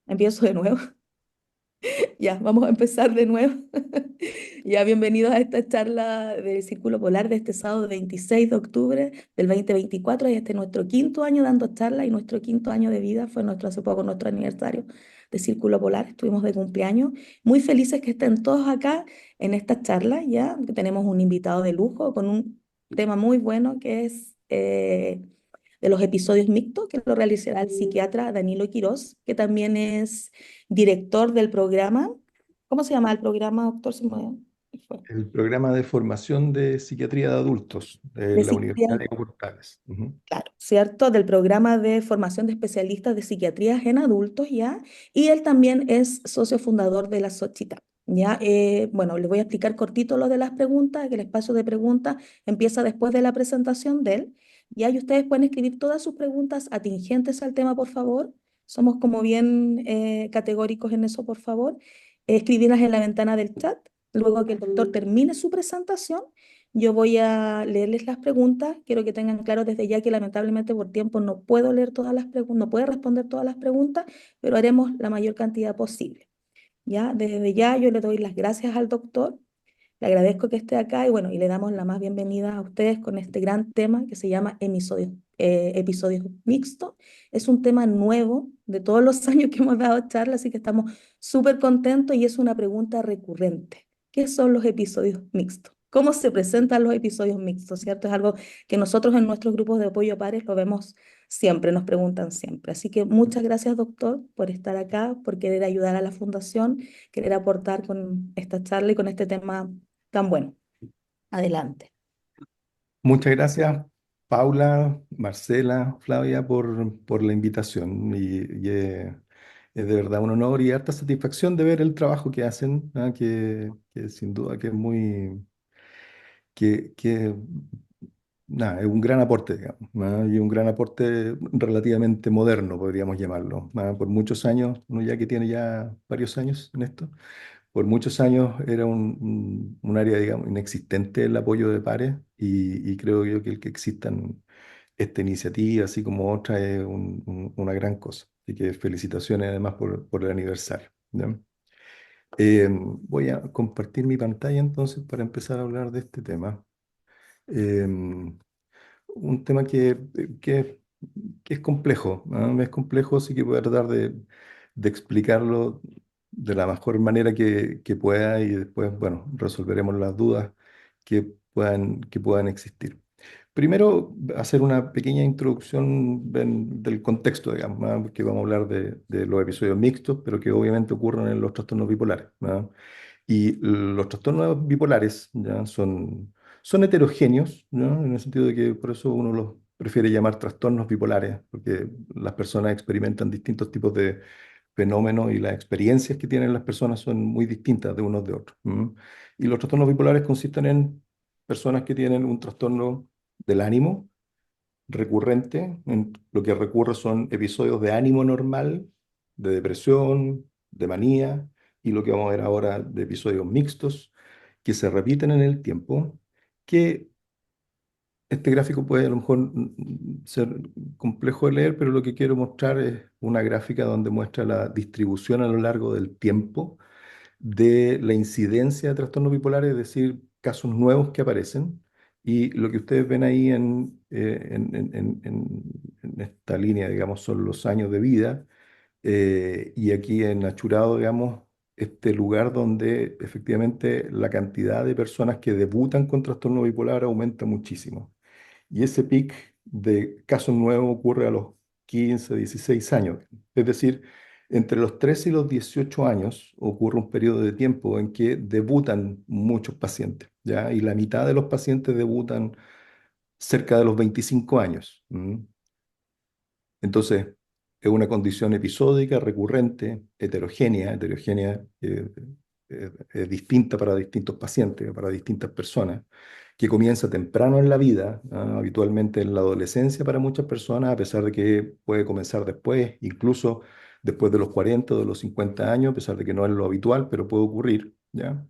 Empiezo de nuevo. Ya, vamos a empezar de nuevo. Ya, bienvenidos a esta charla del Círculo Polar de este sábado 26 de octubre del 2024. Y este es nuestro quinto año dando charla y nuestro quinto año de vida. Fue hace poco nuestro aniversario de Círculo Polar. Estuvimos de cumpleaños. Muy felices que estén todos acá en esta charla, ya que tenemos un invitado de lujo con un tema muy bueno que es de los episodios mixtos, que lo realizará el psiquiatra Danilo Quirós, que también es director del programa. ¿Cómo se llama el programa, doctor? Fue. El programa de formación de psiquiatría de adultos de De la psiquiatría, Universidad de Portales. Ujú. claro, ¿cierto? Del programa de formación de especialistas de psiquiatría en adultos, ¿ya? Y él también es socio fundador de la Sochita. Ya, bueno, les voy a explicar cortito lo de las preguntas, que el espacio de preguntas empieza después de la presentación de él. Ya, y ustedes pueden escribir todas sus preguntas atingentes al tema, por favor. Somos como bien categóricos en eso, por favor. Escribirlas en la ventana del chat. Luego que el doctor termine su presentación, yo voy a leerles las preguntas. Quiero que tengan claro desde ya que lamentablemente por tiempo no puedo leer todas las preguntas, no puedo responder todas las preguntas, pero haremos la mayor cantidad posible. Ya, desde ya yo le doy las gracias al doctor, le agradezco que esté acá y bueno, y le damos la más bienvenida a ustedes con este gran tema que se llama episodios mixtos. Es un tema nuevo de todos los años que hemos dado charla, así que estamos súper contentos y es una pregunta recurrente. ¿Qué son los episodios mixtos? ¿Cómo se presentan los episodios mixtos? ¿Cierto? Es algo que nosotros en nuestros grupos de apoyo a pares lo vemos siempre, nos preguntan siempre. Así que muchas gracias, doctor, por estar acá, por querer ayudar a la fundación, querer aportar con esta charla y con este tema tan bueno. Adelante. Muchas gracias, Paula, Marcela, Flavia, por la invitación. Es de verdad un honor y harta satisfacción de ver el trabajo que hacen, ¿ah? Que sin duda que es que nada, es un gran aporte, digamos, ¿ah? Y un gran aporte relativamente moderno, podríamos llamarlo, ¿ah? Por muchos años, uno ya que tiene ya varios años en esto. Por muchos años era un área, digamos, inexistente el apoyo de pares y creo yo que el que existan esta iniciativa, así como otra, es una gran cosa. Así que felicitaciones además por el aniversario, ¿ya? Voy a compartir mi pantalla entonces para empezar a hablar de este tema. Un tema que es complejo, ¿no? Es complejo, así que voy a tratar de explicarlo de la mejor manera que pueda y después, bueno, resolveremos las dudas que puedan existir. Primero, hacer una pequeña introducción del contexto, digamos, ¿no? Porque vamos a hablar de los episodios mixtos, pero que obviamente ocurren en los trastornos bipolares, ¿no? Y los trastornos bipolares ya son heterogéneos, ¿no? En el sentido de que por eso uno los prefiere llamar trastornos bipolares, porque las personas experimentan distintos tipos de fenómenos y las experiencias que tienen las personas son muy distintas de unos de otros. ¿M? Y los trastornos bipolares consisten en personas que tienen un trastorno del ánimo recurrente. En lo que recurre son episodios de ánimo normal, de depresión, de manía, y lo que vamos a ver ahora de episodios mixtos que se repiten en el tiempo, que este gráfico puede a lo mejor ser complejo de leer, pero lo que quiero mostrar es una gráfica donde muestra la distribución a lo largo del tiempo de la incidencia de trastornos bipolares, es decir, casos nuevos que aparecen. Y lo que ustedes ven ahí en esta línea, digamos, son los años de vida. Y aquí en Achurado, digamos, este lugar donde efectivamente la cantidad de personas que debutan con trastorno bipolar aumenta muchísimo. Y ese pic de casos nuevos ocurre a los 15, 16 años. Es decir, entre los 13 y los 18 años ocurre un periodo de tiempo en que debutan muchos pacientes, ¿ya? Y la mitad de los pacientes debutan cerca de los 25 años. Entonces, es una condición episódica, recurrente, heterogénea, es distinta para distintos pacientes, para distintas personas, que comienza temprano en la vida, ¿ah? Habitualmente en la adolescencia para muchas personas, a pesar de que puede comenzar después, incluso después de los 40 o de los 50 años, a pesar de que no es lo habitual, pero puede ocurrir, ¿ya?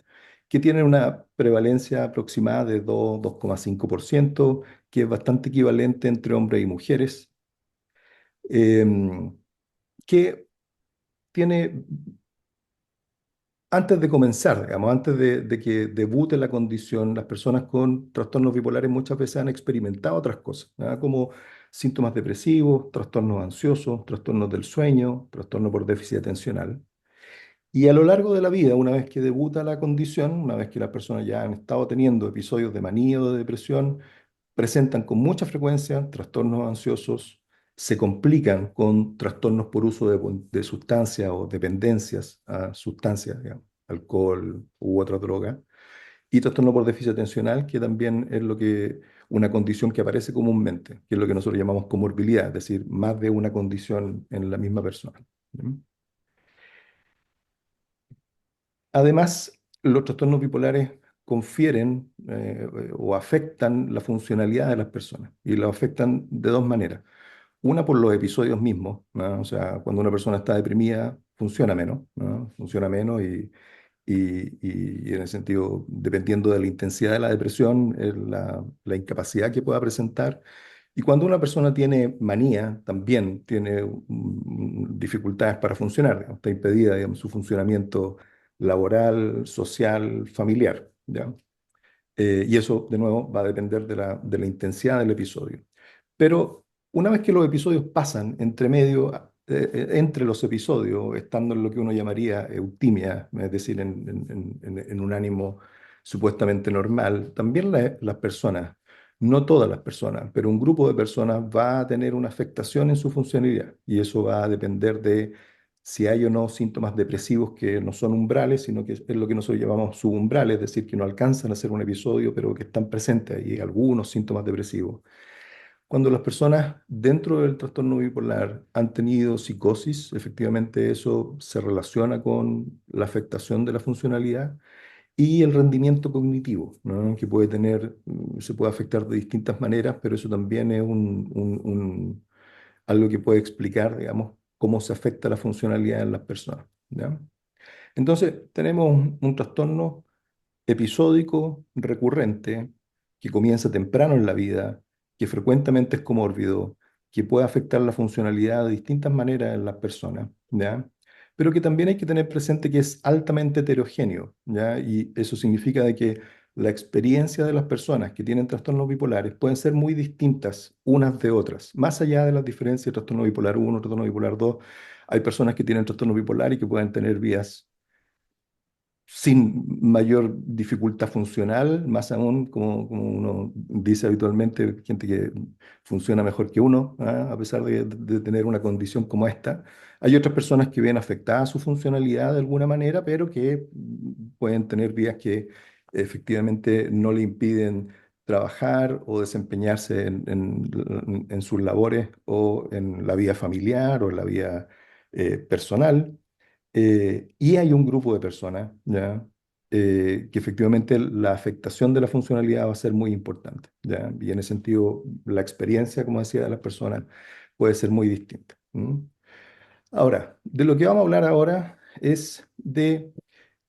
Que tienen una prevalencia aproximada de 2,5%, que es bastante equivalente entre hombres y mujeres, em, que tiene, antes de comenzar, digamos, antes de que debute la condición, las personas con trastornos bipolares muchas veces han experimentado otras cosas, ¿ya? Como síntomas depresivos, trastornos ansiosos, trastornos del sueño, trastorno por déficit atencional. Y a lo largo de la vida, una vez que debuta la condición, una vez que las personas ya han estado teniendo episodios de manía o de depresión, presentan con mucha frecuencia trastornos ansiosos, se complican con trastornos por uso de sustancias o dependencias a sustancias, digamos, alcohol u otra droga, y trastorno por déficit atencional, que también es una condición que aparece comúnmente, que es lo que nosotros llamamos comorbilidad, es decir, más de una condición en la misma persona. ¿Mm? Además, los trastornos bipolares confieren o afectan la funcionalidad de las personas y lo afectan de dos maneras. Una por los episodios mismos, ¿no? O sea, cuando una persona está deprimida, funciona menos, ¿no? Funciona menos y en el sentido, dependiendo de la intensidad de la depresión, la incapacidad que pueda presentar. Y cuando una persona tiene manía, también tiene dificultades para funcionar, digamos, está impedida, digamos, su funcionamiento laboral, social, familiar, ¿ya? Y eso, de nuevo, va a depender de la intensidad del episodio. Pero una vez que los episodios pasan entre medio, entre los episodios, estando en lo que uno llamaría eutimia, es decir, en un ánimo supuestamente normal, también las personas, no todas las personas, pero un grupo de personas va a tener una afectación en su funcionalidad. Y eso va a depender de si hay o no síntomas depresivos que no son umbrales, sino que es lo que nosotros llamamos subumbrales, es decir, que no alcanzan a ser un episodio, pero que están presentes ahí algunos síntomas depresivos. Cuando las personas dentro del trastorno bipolar han tenido psicosis, efectivamente eso se relaciona con la afectación de la funcionalidad y el rendimiento cognitivo, ¿no? Que puede tener, se puede afectar de distintas maneras, pero eso también es algo que puede explicar, digamos, cómo se afecta la funcionalidad en las personas, ¿ya? Entonces, tenemos un trastorno episódico, recurrente, que comienza temprano en la vida, que frecuentemente es comórbido, que puede afectar la funcionalidad de distintas maneras en las personas, ¿ya? Pero que también hay que tener presente que es altamente heterogéneo, ¿ya? Y eso significa de que la experiencia de las personas que tienen trastornos bipolares pueden ser muy distintas unas de otras, más allá de las diferencias de trastorno bipolar uno, trastorno bipolar 2. Hay personas que tienen trastorno bipolar y que pueden tener vías sin mayor dificultad funcional, más aún, como uno dice habitualmente, gente que funciona mejor que uno, ¿ah? A pesar de tener una condición como esta. Hay otras personas que ven afectada su funcionalidad de alguna manera, pero que pueden tener vías que efectivamente no le impiden trabajar o desempeñarse en sus labores o en la vida familiar o en la vida personal. Y hay un grupo de personas, ¿ya? Que efectivamente la afectación de la funcionalidad va a ser muy importante, ¿ya? Y en ese sentido, la experiencia, como decía, de las personas puede ser muy distinta. ¿Mm? Ahora, de lo que vamos a hablar ahora es de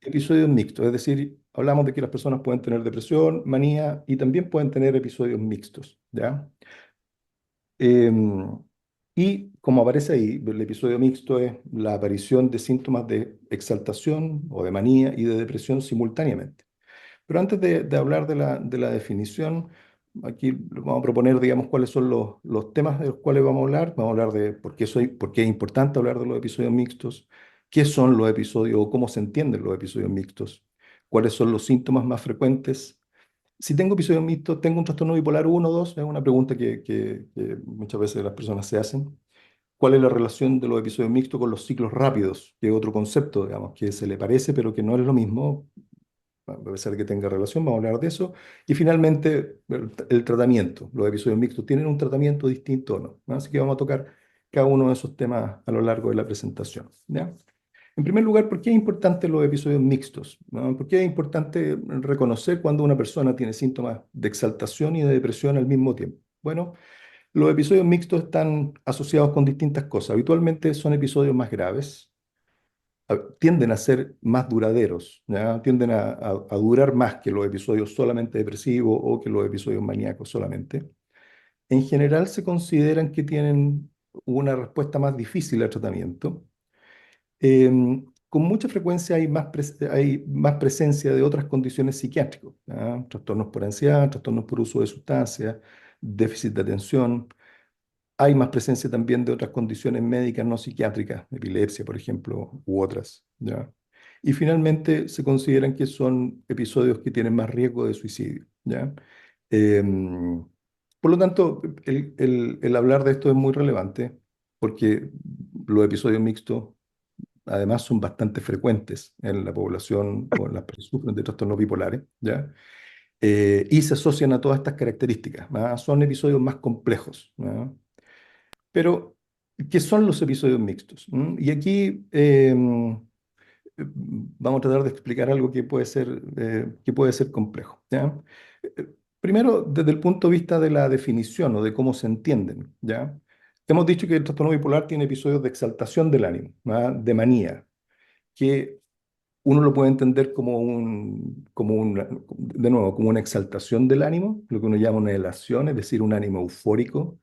episodios mixtos, es decir, hablamos de que las personas pueden tener depresión, manía y también pueden tener episodios mixtos, ¿ya? Em, y como aparece ahí, el episodio mixto es la aparición de síntomas de exaltación o de manía y de depresión simultáneamente. Pero antes de hablar de la definición, aquí vamos a proponer, digamos, cuáles son los temas de los cuales vamos a hablar. Vamos a hablar de por qué es importante hablar de los episodios mixtos, qué son los episodios o cómo se entienden los episodios mixtos, cuáles son los síntomas más frecuentes. Si tengo episodios mixtos, ¿tengo un trastorno bipolar uno o 2? Es una pregunta que muchas veces las personas se hacen. ¿Cuál es la relación de los episodios mixtos con los ciclos rápidos? Que es otro concepto, digamos, que se le parece, pero que no es lo mismo. A pesar de que tenga relación, vamos a hablar de eso. Y finalmente, el tratamiento. ¿Los episodios mixtos tienen un tratamiento distinto o no? ¿No? Así que vamos a tocar cada uno de esos temas a lo largo de la presentación, ¿ya? En primer lugar, ¿por qué es importante los episodios mixtos? ¿No? ¿Por qué es importante reconocer cuando una persona tiene síntomas de exaltación y de depresión al mismo tiempo? Bueno, los episodios mixtos están asociados con distintas cosas. Habitualmente son episodios más graves, tienden a ser más duraderos, ¿ya? Tienden a durar más que los episodios solamente depresivos o que los episodios maníacos solamente. En general se consideran que tienen una respuesta más difícil al tratamiento Con mucha frecuencia hay más presencia de otras condiciones psiquiátricas, ¿ah? Trastornos por ansiedad, trastornos por uso de sustancias, déficit de atención. Hay más presencia también de otras condiciones médicas no psiquiátricas, epilepsia, por ejemplo, u otras, ¿ya? Y finalmente se consideran que son episodios que tienen más riesgo de suicidio, ¿ya? Em, por lo tanto, el hablar de esto es muy relevante porque los episodios mixtos además son bastante frecuentes en la población o en las personas que sufren de trastornos bipolares, ¿ya? Y se asocian a todas estas características, ¿ah? Son episodios más complejos, ¿no? Pero, ¿qué son los episodios mixtos? Y aquí vamos a tratar de explicar algo que puede ser complejo, ¿ya? Eh, Primero, desde el punto de vista de la definición o de cómo se entienden, ¿ya? Hemos dicho que el trastorno bipolar tiene episodios de exaltación del ánimo, ¿ah? De manía, que uno lo puede entender de nuevo, como una exaltación del ánimo, lo que uno llama una elevación, es decir, un ánimo eufórico,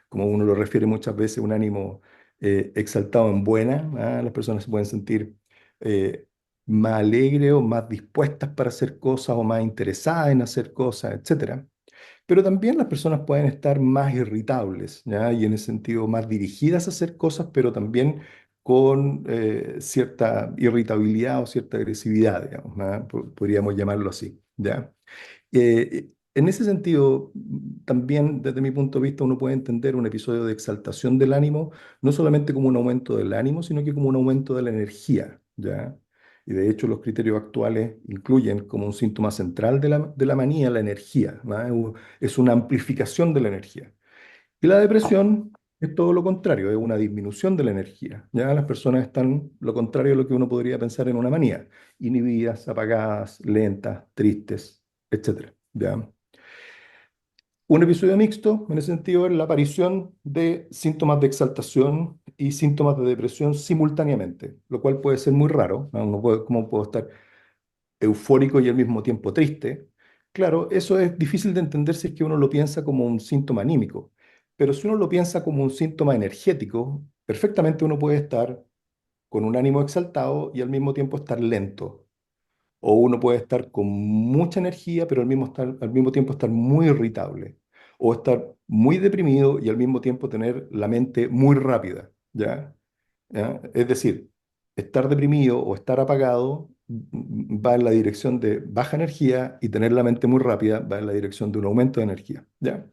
como uno lo refiere muchas veces, un ánimo exaltado en buena. ¿Ah? Las personas se pueden sentir eh, más alegres o más dispuestas para hacer cosas o más interesadas en hacer cosas, etcétera. Pero también las personas pueden estar más irritables, ¿ya? Y en ese sentido más dirigidas a hacer cosas, pero también con cierta irritabilidad o cierta agresividad, digamos, ¿no? Podríamos llamarlo así, ¿ya? En ese sentido, también desde mi punto de vista, uno puede entender un episodio de exaltación del ánimo, no solamente como un aumento del ánimo, sino que como un aumento de la energía, ¿ya? Y de hecho, los criterios actuales incluyen como un síntoma central de la manía la energía, ¿no? Es una amplificación de la energía. Y la depresión es todo lo contrario, es una disminución de la energía. Ya las personas están lo contrario de lo que uno podría pensar en una manía, inhibidas, apagadas, lentas, tristes, etcétera. ¿Ya? Un episodio mixto, en ese sentido, es la aparición de síntomas de exaltación y síntomas de depresión simultáneamente, lo cual puede ser muy raro, ¿no? ¿Cómo puedo estar eufórico y al mismo tiempo triste? Claro, eso es difícil de entender si es que uno lo piensa como un síntoma anímico, pero si uno lo piensa como un síntoma energético, perfectamente uno puede estar con un ánimo exaltado y al mismo tiempo estar lento. O uno puede estar con mucha energía, pero al mismo tiempo estar muy irritable. O estar muy deprimido y al mismo tiempo tener la mente muy rápida, ¿ya? ¿Ya? Es decir, estar deprimido o estar apagado va en la dirección de baja energía y tener la mente muy rápida va en la dirección de un aumento de energía, ¿ya?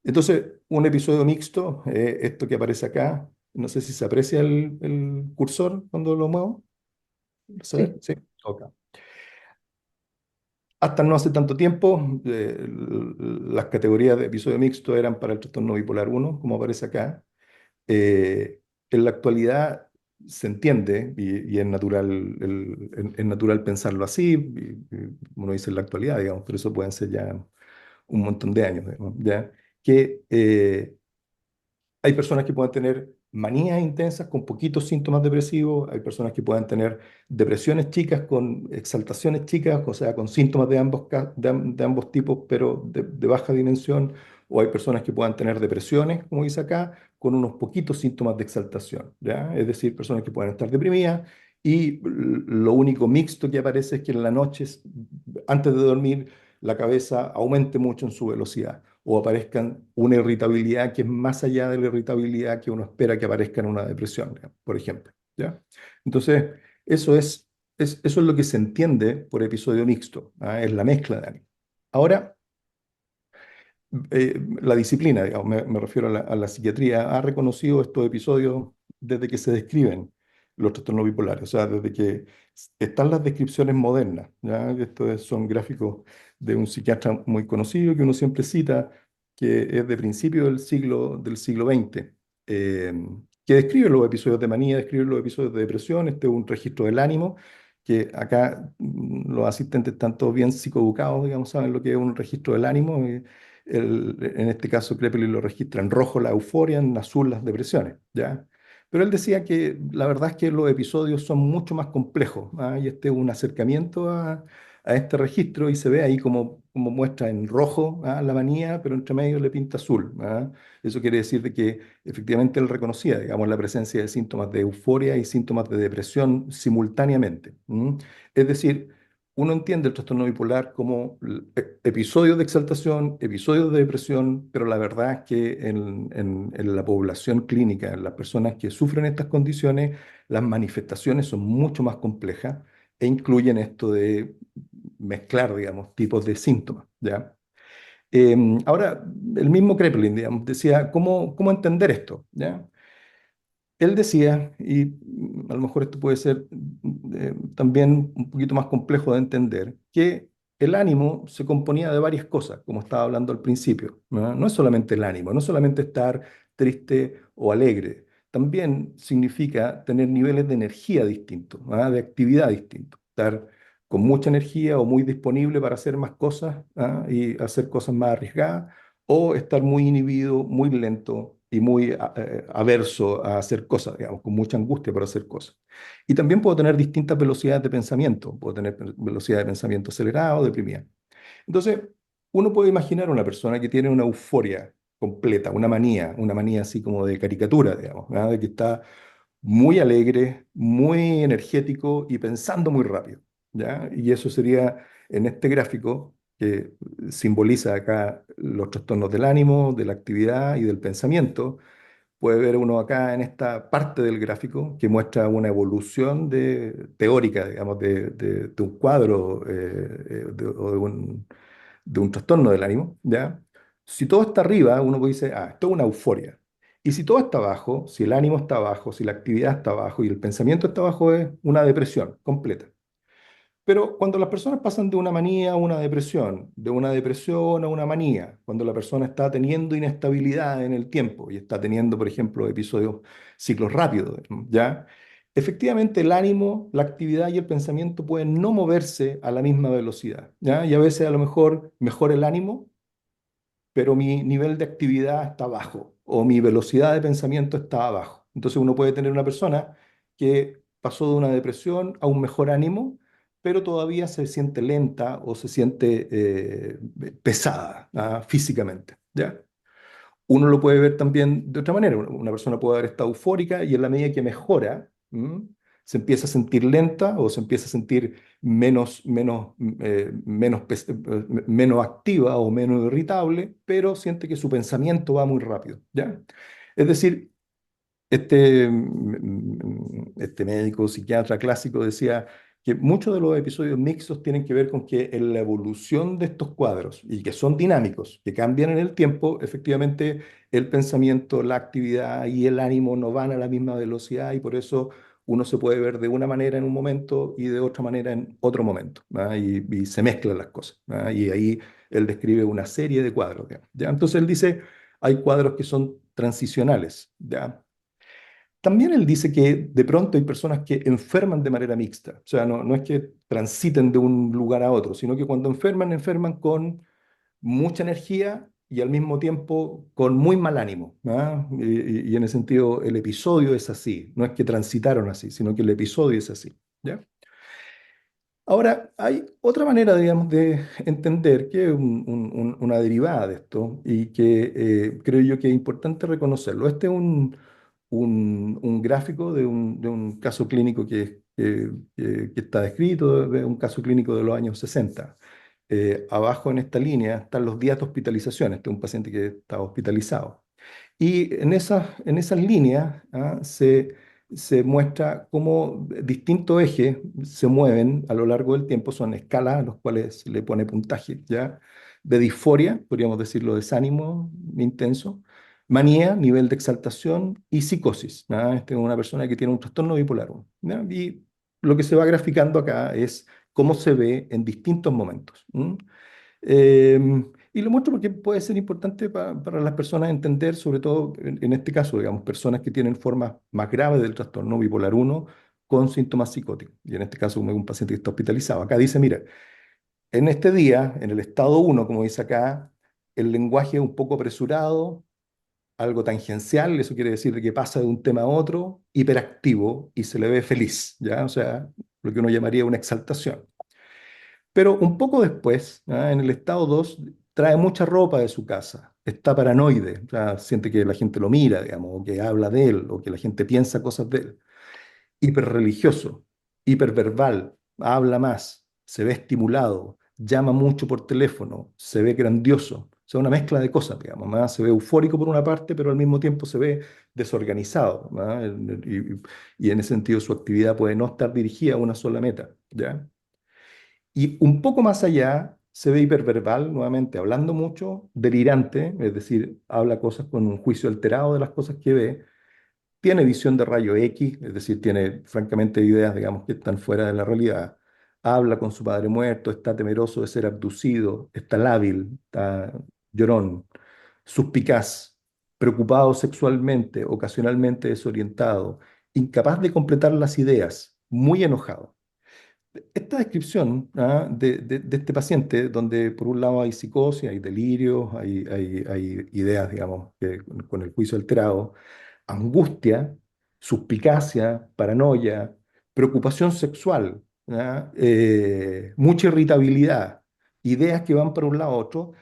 Entonces, un episodio mixto, esto que aparece acá, no sé si se aprecia el cursor cuando lo muevo. ¿Se ve? Sí, Sí. Ok. Hasta no hace tanto tiempo, las categorías de episodio mixto eran para el trastorno bipolar uno, como aparece acá. Eh, en la actualidad se entiende y es natural, es natural pensarlo así, y uno dice en la actualidad, digamos, pero eso pueden ser ya un montón de años, digamos, ¿ya? Que hay personas que pueden tener manías intensas con poquitos síntomas depresivos, hay personas que pueden tener depresiones chicas con exaltaciones chicas, o sea, con síntomas de de ambos tipos, pero de baja dimensión, o hay personas que puedan tener depresiones, como dice acá, con unos poquitos síntomas de exaltación, ¿ya? Es decir, personas que pueden estar deprimidas y lo único mixto que aparece es que en la noche, antes de dormir, la cabeza aumente mucho en su velocidad o aparezcan una irritabilidad que es más allá de la irritabilidad que uno espera que aparezca en una depresión, digamos, por ejemplo, ¿ya? Entonces, eso es lo que se entiende por episodio mixto, ¿ah? Es la mezcla de ánimo. Ahora, la disciplina, digamos, me refiero a la psiquiatría, ha reconocido estos episodios desde que se describen los trastornos bipolares, o sea, desde que están las descripciones modernas, ¿ya? Son gráficos de un psiquiatra muy conocido que uno siempre cita, que es de principio del siglo XX, eh, que describe los episodios de manía, describe los episodios de depresión. Este es un registro del ánimo, que acá los asistentes están todos bien psicoeducados, digamos, saben lo que es un registro del ánimo. En este caso, Krepelin lo registra en rojo la euforia, en azul las depresiones, ¿ya? Pero él decía que la verdad es que los episodios son mucho más complejos, ¿ah? Y este es un acercamiento a este registro y se ve ahí como muestra en rojo, la manía, pero entre medio le pinta azul. Eso quiere decir de que efectivamente él reconocía, digamos, la presencia de síntomas de euforia y síntomas de depresión simultáneamente. Es decir, uno entiende el trastorno bipolar como episodios de exaltación, episodios de depresión, pero la verdad es que en la población clínica, en las personas que sufren estas condiciones, las manifestaciones son mucho más complejas e incluyen esto de mezclar, digamos, tipos de síntomas, ¿ya? Ahora, el mismo Kraepelin, digamos, decía, ¿cómo entender esto? ¿Ya? Él decía, y a lo mejor esto puede ser también un poquito más complejo de entender, que el ánimo se componía de varias cosas, como estaba hablando al principio. ¿No? No es solamente el ánimo, no es solamente estar triste o alegre, también significa tener niveles de energía distintos, de actividad distintos, estar con mucha energía o muy disponible para hacer más cosas y hacer cosas más arriesgadas o estar muy inhibido, muy lento y muy averso a hacer cosas, digamos, con mucha angustia para hacer cosas. Y también puedo tener distintas velocidades de pensamiento, puedo tener velocidad de pensamiento acelerada o deprimida. Entonces, uno puede imaginar una persona que tiene una euforia completa, una manía así como de caricatura, digamos, ¿verdad? De que está muy alegre, muy energético y pensando muy rápido, ¿ya? Y eso sería en este gráfico que simboliza acá los trastornos del ánimo, de la actividad y del pensamiento. Puede ver uno acá en esta parte del gráfico que muestra una evolución teórica, digamos, de un cuadro o de un trastorno del ánimo, ¿ya? Si todo está arriba, uno dice, esto es una euforia. Y si todo está abajo, si el ánimo está abajo, si la actividad está abajo y el pensamiento está abajo, es una depresión completa. Pero cuando las personas pasan de una manía a una depresión, de una depresión a una manía, cuando la persona está teniendo inestabilidad en el tiempo y está teniendo, por ejemplo, episodios, ciclos rápidos, ¿ya? Efectivamente, el ánimo, la actividad y el pensamiento pueden no moverse a la misma velocidad, ¿ya? Y a veces a lo mejor el ánimo, pero mi nivel de actividad está bajo o mi velocidad de pensamiento está abajo. Entonces uno puede tener una persona que pasó de una depresión a un mejor ánimo, pero todavía se siente lenta o se siente pesada, físicamente, ¿ya? Uno lo puede ver también de otra manera. Una persona puede haber estado eufórica y en la medida que mejora, se empieza a sentir lenta o se empieza a sentir menos activa o menos irritable, pero siente que su pensamiento va muy rápido, ¿ya? Es decir, este médico psiquiatra clásico decía que muchos de los episodios mixtos tienen que ver con que en la evolución de estos cuadros, y que son dinámicos, que cambian en el tiempo, efectivamente el pensamiento, la actividad y el ánimo no van a la misma velocidad y por eso uno se puede ver de una manera en un momento y de otra manera en otro momento, y se mezclan las cosas, y ahí él describe una serie de cuadros, digamos, ¿ya? Entonces él dice, hay cuadros que son transicionales, ¿ya? También él dice que de pronto hay personas que enferman de manera mixta, o sea, no es que transiten de un lugar a otro, sino que cuando enferman, enferman con mucha energía y al mismo tiempo con muy mal ánimo, y en ese sentido el episodio es así, no es que transitaron así, sino que el episodio es así, ¿ya? Ahora, hay otra manera, digamos, de entender que es una derivada de esto y que creo yo que es importante reconocerlo. Este es un gráfico de un caso clínico que está descrito, de un caso clínico de los años 60. Abajo en esta línea están los días de hospitalización. Este es un paciente que está hospitalizado. Y en esas líneas se muestra cómo distintos ejes se mueven a lo largo del tiempo, son escalas a las cuales se le pone puntaje, ¿ya? De disforia, podríamos decirlo, desánimo intenso, manía, nivel de exaltación y psicosis, ¿ya? Esta es una persona que tiene un trastorno bipolar 1, ¿ya? Y lo que se va graficando acá es cómo se ve en distintos momentos. Y lo muestro porque puede ser importante para las personas entender, sobre todo en este caso, digamos, personas que tienen formas más graves del trastorno bipolar 1 con síntomas psicóticos. Y en este caso, un paciente que está hospitalizado. Acá dice, mira, en este día, en el estado 1 como dice acá, el lenguaje es un poco apresurado, algo tangencial, eso quiere decir de que pasa de un tema a otro, hiperactivo y se le ve feliz, ¿ya? O sea, lo que uno llamaría una exaltación. Pero un poco después, en el estado 2 trae mucha ropa de su casa, está paranoide, o sea, siente que la gente lo mira, digamos, o que habla de él, o que la gente piensa cosas de él. Hiperreligioso, hiperverbal, habla más, se ve estimulado, llama mucho por teléfono, se ve grandioso. O sea, una mezcla de cosas, digamos, ¿no? Se ve eufórico por una parte, pero al mismo tiempo se ve desorganizado, ¿no? Y en ese sentido su actividad puede no estar dirigida a una sola meta, ¿ya? Y un poco más allá se ve hiperverbal, nuevamente hablando mucho, delirante, es decir, habla cosas con un juicio alterado de las cosas que ve, tiene visión de rayo X, es decir, tiene francamente ideas, digamos, que están fuera de la realidad, habla con su padre muerto, está temeroso de ser abducido, está lábil, está llorón, suspicaz, preocupado sexualmente, ocasionalmente desorientado, incapaz de completar las ideas, muy enojado. Esta descripción, de este paciente, donde por un lado hay psicosis, hay delirios, hay ideas, digamos, con el juicio alterado, angustia, suspicacia, paranoia, preocupación sexual, ¿ya? Mucha irritabilidad, ideas que van para un lado a otro.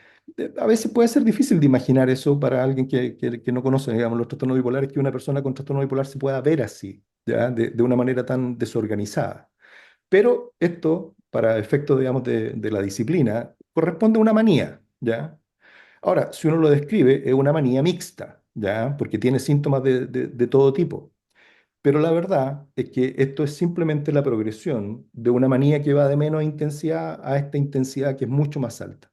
A veces puede ser difícil de imaginar eso para alguien que no conoce, digamos, los trastornos bipolares, que una persona con trastorno bipolar se pueda ver así, ¿ya? De una manera tan desorganizada. Pero esto, para efectos, digamos, de la disciplina, corresponde a una manía, ¿ya? Ahora, si uno lo describe, es una manía mixta, ¿ya? Porque tiene síntomas de todo tipo. Pero la verdad es que esto es simplemente la progresión de una manía que va de menos intensidad a esta intensidad que es mucho más alta.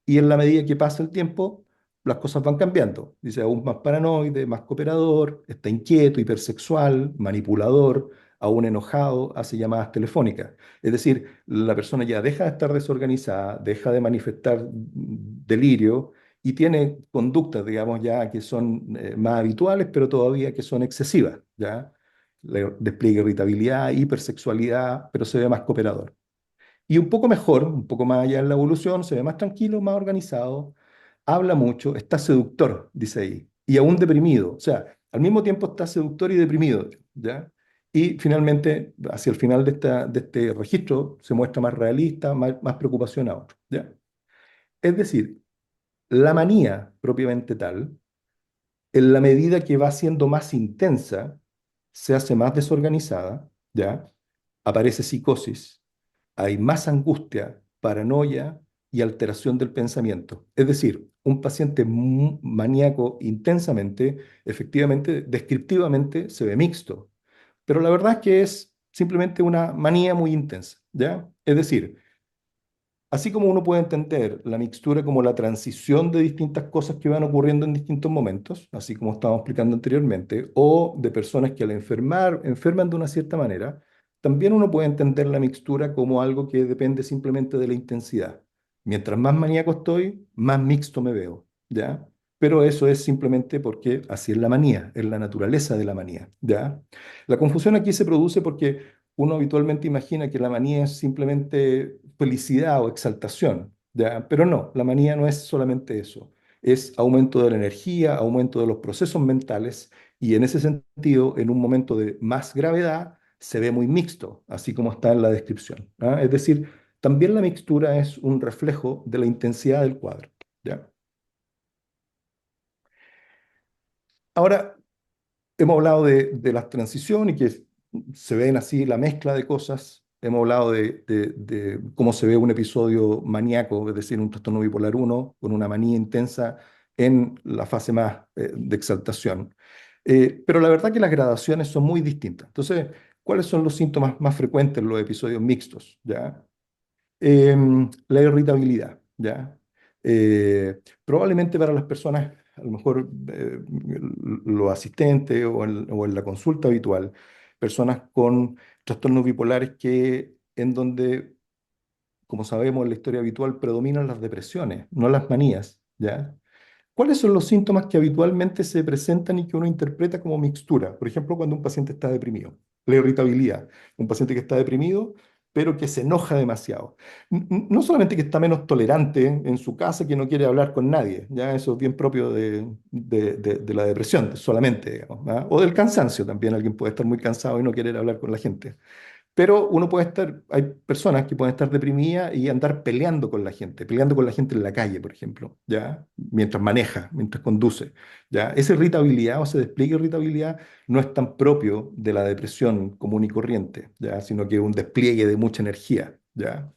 Y en la medida que pasa el tiempo, las cosas van cambiando. Dice, aún más paranoide, más cooperador, está inquieto, hipersexual, manipulador, aún enojado, hace llamadas telefónicas. Es decir, la persona ya deja de estar desorganizada, deja de manifestar delirio y tiene conductas, digamos, ya que son más habituales, pero todavía que son excesivas, ¿ya? Despliega irritabilidad, hipersexualidad, pero se ve más cooperador. Y un poco mejor, un poco más allá en la evolución, se ve más tranquilo, más organizado, habla mucho, está seductor, dice ahí, y aún deprimido. O sea, al mismo tiempo está seductor y deprimido, ¿ya? Y finalmente, hacia el final de este registro, se muestra más realista, más preocupación a otro, ¿ya? Es decir, la manía propiamente tal, en la medida que va siendo más intensa, se hace más desorganizada, ¿ya? Aparece psicosis, hay más angustia, paranoia y alteración del pensamiento. Es decir, un paciente maníaco intensamente, efectivamente, descriptivamente, se ve mixto, pero la verdad es que es simplemente una manía muy intensa, ¿ya? Es decir, así como uno puede entender la mixtura como la transición de distintas cosas que van ocurriendo en distintos momentos, así como estábamos explicando anteriormente, o de personas que al enfermar enferman de una cierta manera, también uno puede entender la mixtura como algo que depende simplemente de la intensidad. Mientras más maníaco estoy, más mixto me veo, ¿ya? Pero eso es simplemente porque así es la manía, es la naturaleza de la manía, ¿ya? La confusión aquí se produce porque uno habitualmente imagina que la manía es simplemente felicidad o exaltación, ¿ya? Pero no, la manía no es solamente eso, es aumento de la energía, aumento de los procesos mentales y en ese sentido, en un momento de más gravedad, se ve muy mixto, así como está en la descripción, ¿ah? Es decir, también la mixtura es un reflejo de la intensidad del cuadro, ¿ya? Ahora, hemos hablado de las transiciones y que se ven así la mezcla de cosas. Hemos hablado de cómo se ve un episodio maníaco, es decir, un trastorno bipolar uno con una manía intensa en la fase más de exaltación. Pero la verdad que las gradaciones son muy distintas. Entonces, ¿cuáles son los síntomas más frecuentes en los episodios mixtos? ¿Ya? La irritabilidad, ¿ya? Probablemente para las personas, a lo mejor los asistentes o en la consulta habitual, personas con trastornos bipolares que en donde, como sabemos en la historia habitual, predominan las depresiones, no las manías, ¿ya? ¿Cuáles son los síntomas que habitualmente se presentan y que uno interpreta como mixtura? Por ejemplo, cuando un paciente está deprimido. La irritabilidad. Un paciente que está deprimido, pero que se enoja demasiado. No solamente que está menos tolerante en su casa, que no quiere hablar con nadie. Ya eso es bien propio de la depresión, solamente, digamos, ¿ah? O del cansancio también. Alguien puede estar muy cansado y no querer hablar con la gente. Pero uno puede estar, hay personas que pueden estar deprimidas y andar peleando con la gente en la calle, por ejemplo, ¿ya? Mientras maneja, mientras conduce, ¿ya? Esa irritabilidad o ese despliegue de irritabilidad no es tan propio de la depresión común y corriente, ¿ya? Sino que es un despliegue de mucha energía, ¿ya?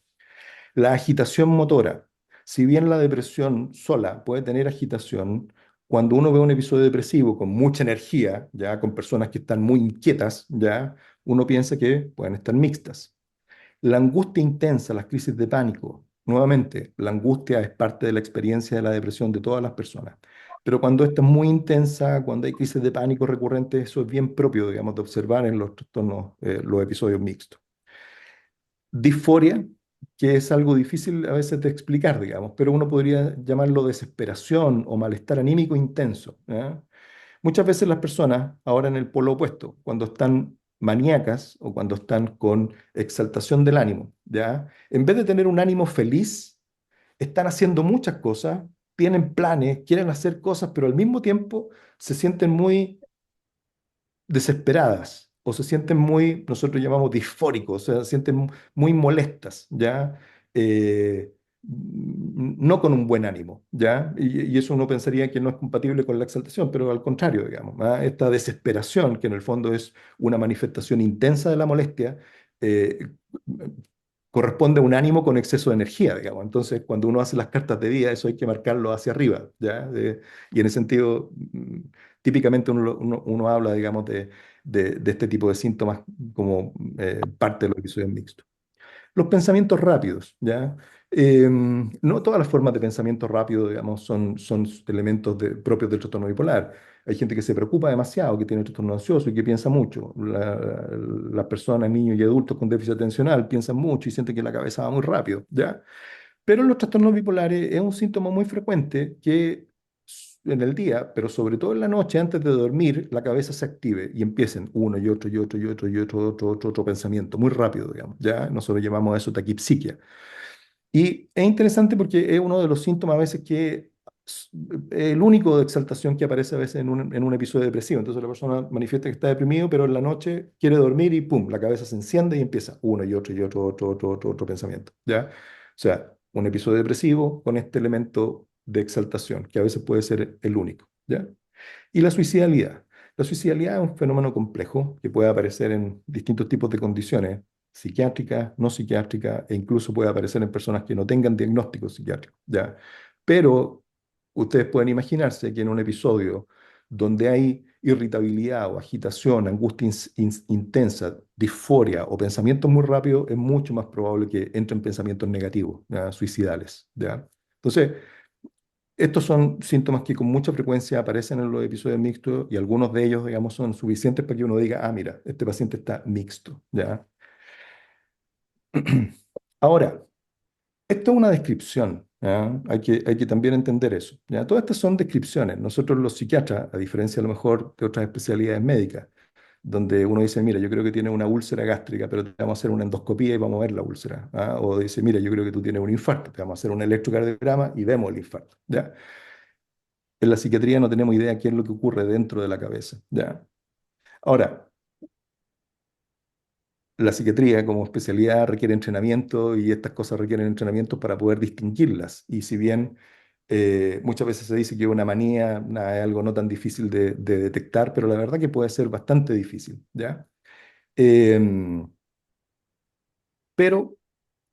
La agitación motora. Si bien la depresión sola puede tener agitación, cuando uno ve un episodio depresivo con mucha energía, ya con personas que están muy inquietas, ya uno piensa que pueden estar mixtas. La angustia intensa, las crisis de pánico. Nuevamente, la angustia es parte de la experiencia de la depresión de todas las personas. Pero cuando esta es muy intensa, cuando hay crisis de pánico recurrentes, eso es bien propio, digamos, de observar en los trastornos, los episodios mixtos. Disforia, que es algo difícil a veces de explicar, digamos, pero uno podría llamarlo desesperación o malestar anímico intenso, ¿ya? Muchas veces las personas, ahora en el polo opuesto, cuando están maníacas o cuando están con exaltación del ánimo, ¿ya? En vez de tener un ánimo feliz, están haciendo muchas cosas, tienen planes, quieren hacer cosas, pero al mismo tiempo se sienten muy desesperadas o se sienten muy, nosotros llamamos disfóricos, o sea, se sienten muy molestas, ¿ya? No con un buen ánimo, ¿ya? Y eso uno pensaría que no es compatible con la exaltación, pero al contrario, digamos, ¿ah? Esta desesperación, que en el fondo es una manifestación intensa de la molestia, eh, corresponde a un ánimo con exceso de energía, digamos. Entonces, cuando uno hace las cartas de vida, eso hay que marcarlo hacia arriba, ¿ya? Y en ese sentido, típicamente uno habla, digamos, de este tipo de síntomas como parte de los episodios mixtos. Los pensamientos rápidos, ¿ya? No todas las formas de pensamiento rápido, digamos, son elementos propios del trastorno bipolar. Hay gente que se preocupa demasiado, que tiene trastorno ansioso y que piensa mucho. Las personas, niños y adultos con déficit atencional piensan mucho y sienten que la cabeza va muy rápido, ¿ya? Pero en los trastornos bipolares es un síntoma muy frecuente que en el día, pero sobre todo en la noche, antes de dormir, la cabeza se active y empiecen uno y otro y otro y otro y otro pensamiento, muy rápido, digamos. Ya nosotros llamamos a eso taquipsiquia. Y es interesante porque es uno de los síntomas a veces que es el único de exaltación que aparece a veces en un episodio depresivo. Entonces la persona manifiesta que está deprimido, pero en la noche quiere dormir y pum, la cabeza se enciende y empieza uno y otro pensamiento, ¿ya? O sea, un episodio depresivo con este elemento de exaltación, que a veces puede ser el único, ¿ya? Y la suicidalidad. La suicidalidad es un fenómeno complejo que puede aparecer en distintos tipos de condiciones, psiquiátricas, no psiquiátricas, e incluso puede aparecer en personas que no tengan diagnóstico psiquiátrico, ¿ya? Pero ustedes pueden imaginarse que en un episodio donde hay irritabilidad o agitación, angustia intensa, disforia o pensamientos muy rápidos, es mucho más probable que entren pensamientos negativos, ¿ya? Suicidales, ¿ya? Entonces, estos son síntomas que con mucha frecuencia aparecen en los episodios mixtos y algunos de ellos, digamos, son suficientes para que uno diga, ah, mira, este paciente está mixto, ¿ya? Ahora, esto es una descripción, ¿ya? Hay que también entender eso, ¿ya? Todas estas son descripciones. Nosotros los psiquiatras, a diferencia a lo mejor de otras especialidades médicas, donde uno dice, mira, yo creo que tienes una úlcera gástrica, pero te vamos a hacer una endoscopía y vamos a ver la úlcera, ¿ah? O dice, mira, yo creo que tú tienes un infarto, te vamos a hacer un electrocardiograma y vemos el infarto, ¿ya? En la psiquiatría no tenemos idea qué es lo que ocurre dentro de la cabeza, ¿ya? Ahora, la psiquiatría como especialidad requiere entrenamiento y estas cosas requieren entrenamiento para poder distinguirlas. Y si bien muchas veces se dice que una manía nada, es algo no tan difícil de detectar, pero la verdad que puede ser bastante difícil, ¿ya? Em, pero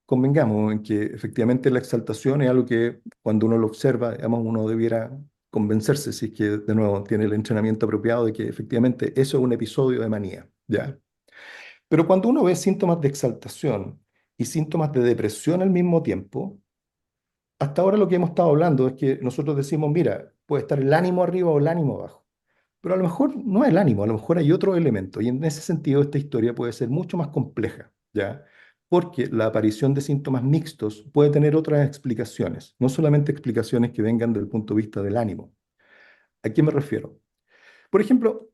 convengamos en que efectivamente la exaltación es algo que cuando uno lo observa, digamos, uno debiera convencerse, si es que de nuevo tiene el entrenamiento apropiado, de que efectivamente eso es un episodio de manía, ¿ya? Pero cuando uno ve síntomas de exaltación y síntomas de depresión al mismo tiempo, hasta ahora lo que hemos estado hablando es que nosotros decimos, mira, puede estar el ánimo arriba o el ánimo abajo. Pero a lo mejor no es el ánimo, a lo mejor hay otro elemento. Y en ese sentido, esta historia puede ser mucho más compleja, ¿ya? Porque la aparición de síntomas mixtos puede tener otras explicaciones, no solamente explicaciones que vengan del punto de vista del ánimo. ¿A qué me refiero? Por ejemplo,